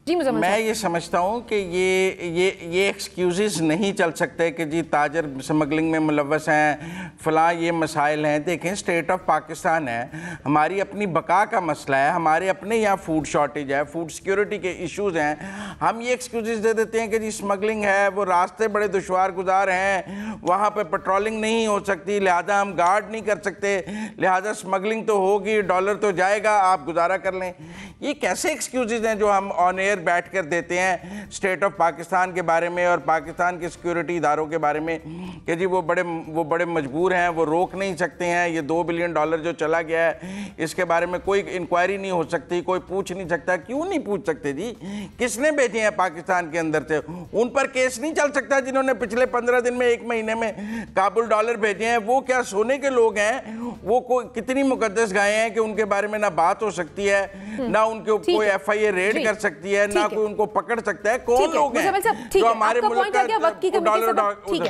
जी मुजम्मिल मैं ये समझता हूँ कि ये एक्सक्यूज़ नहीं चल सकते कि जी ताजर स्मगलिंग में मुलव्वस हैं, फ़लाँ ये मसाइल हैं। देखें, स्टेट ऑफ पाकिस्तान है, हमारी अपनी बका का मसला है, हमारे अपने यहाँ फूड शॉर्टेज है, फूड सिक्योरिटी के इश्यूज़ हैं। हम ये एक्सक्यूज़ दे देते हैं कि जी स्मगलिंग है, वो रास्ते बड़े दुश्वार गुजार हैं, वहाँ पर पेट्रोलिंग नहीं हो सकती, लिहाजा हम गार्ड नहीं कर सकते, लिहाजा स्मगलिंग तो होगी, डॉलर तो जाएगा, आप गुजारा कर लें। ये कैसे एक्सक्यूज़ हैं जो हम ऑन एयर बैठ कर देते हैं स्टेट ऑफ पाकिस्तान के बारे में और पाकिस्तान के सिक्योरिटी इदारों के बारे में कि जी वो बड़े मजबूर हैं, वो रोक नहीं सकते हैं। ये $2 बिलियन जो चला गया है, इसके बारे में कोई इंक्वायरी नहीं हो सकती, कोई पूछ नहीं सकता। क्यों नहीं पूछ सकते जी? किसने भेजे हैं पाकिस्तान के अंदर से? उन पर केस नहीं चल सकता जिन्होंने पिछले 15 दिन में, 1 महीने में काबुल डॉलर भेजे हैं? वो क्या सोने के लोग हैं? वो कितनी मुकद्दस गायें हैं कि उनके बारे में ना बात हो सकती है, ना उनके कोई FIA रेड कर सकती है, ना कोई उनको पकड़ सकता है। कौन लोग हैं जो हमारे मुल्क का?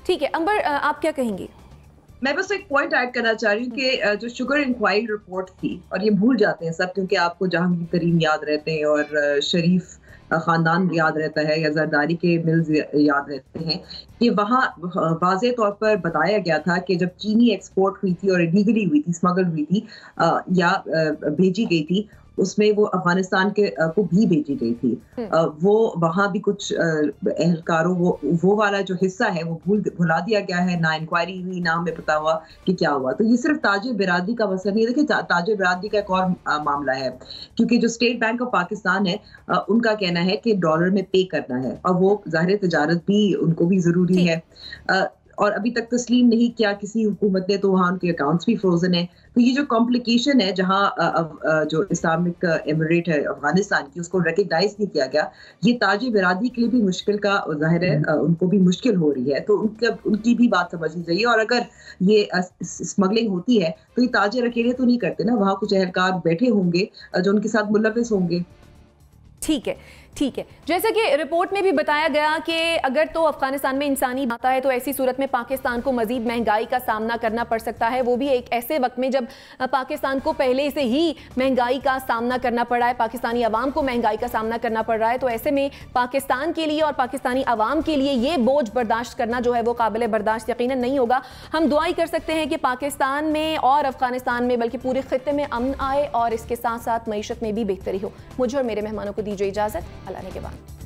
ठीक है, अंबर आप क्या कहेंगी? मैं बस एक पॉइंट ऐड करना चाह रही हूँ कि जो शुगर इंक्वायरी रिपोर्ट थी, और ये भूल जाते हैं सब क्योंकि आपको जहांगीर तरीन याद रहते हैं और शरीफ खानदान याद रहता है या जरदारी के मिल्स याद रहते हैं, कि वहाँ वाज़े तौर पर बताया गया था कि जब चीनी एक्सपोर्ट हुई थी और इलीगली हुई थी, स्मगल हुई थी या भेजी गई थी, उसमें वो अफगानिस्तान के को भी भेजी गई थी। वो वहाँ भी कुछ एहलकारों वो वाला जो हिस्सा है वो भुला दिया गया है, ना इंक्वायरी हुई, ना हमें पता हुआ कि क्या हुआ। तो ये सिर्फ ताजिर बिरादरी का मसला नहीं है। देखिए ताजिर बिरादरी का एक और मामला है, क्योंकि जो स्टेट बैंक ऑफ पाकिस्तान है उनका कहना है कि डॉलर में पे करना है, और वो ज़ाहिर तजारत भी उनको भी ज़रूरी है, और अभी तक तस्लीम नहीं किया किसी हुकूमत ने, तो वहाँ उनके अकाउंट्स भी फ्रोजन है। तो ये जो कॉम्प्लिकेशन है, जहाँ जो इस्लामिक एमिरेट है अफगानिस्तान की, उसको रिकग्नाइज नहीं किया गया, ये ताजिर बिरादरी के लिए भी मुश्किल का ज़ाहिर है, उनको भी मुश्किल हो रही है। तो उनकी भी बात समझनी चाहिए। और अगर ये स्मगलिंग होती है तो ये ताजिर अकेले तो नहीं करते ना, वहाँ कुछ एहलकार बैठे होंगे जो उनके साथ मुलविस होंगे। ठीक है, ठीक है। जैसे कि रिपोर्ट में भी बताया गया कि अगर तो अफगानिस्तान में इंसानी आता है तो ऐसी सूरत में पाकिस्तान को मजीद महंगाई का सामना करना पड़ सकता है, वो भी एक ऐसे वक्त में जब पाकिस्तान को पहले से ही महंगाई का सामना करना पड़ रहा है, पाकिस्तानी अवाम को महंगाई का सामना करना पड़ रहा है। तो ऐसे में पाकिस्तान के लिए और पाकिस्तानी अवाम के लिए ये बोझ बर्दाश्त करना जो है वो काबिल बर्दाश्त यकीनन नहीं होगा। हम दुआ ही कर सकते हैं कि पाकिस्तान में और अफगानिस्तान में बल्कि पूरे खित्ते में अमन आए और इसके साथ साथ मईशत में भी बेहतरी हो। मुझे और मेरे मेहमानों को दीजिए इजाज़त। अल्लाह ने के बाद।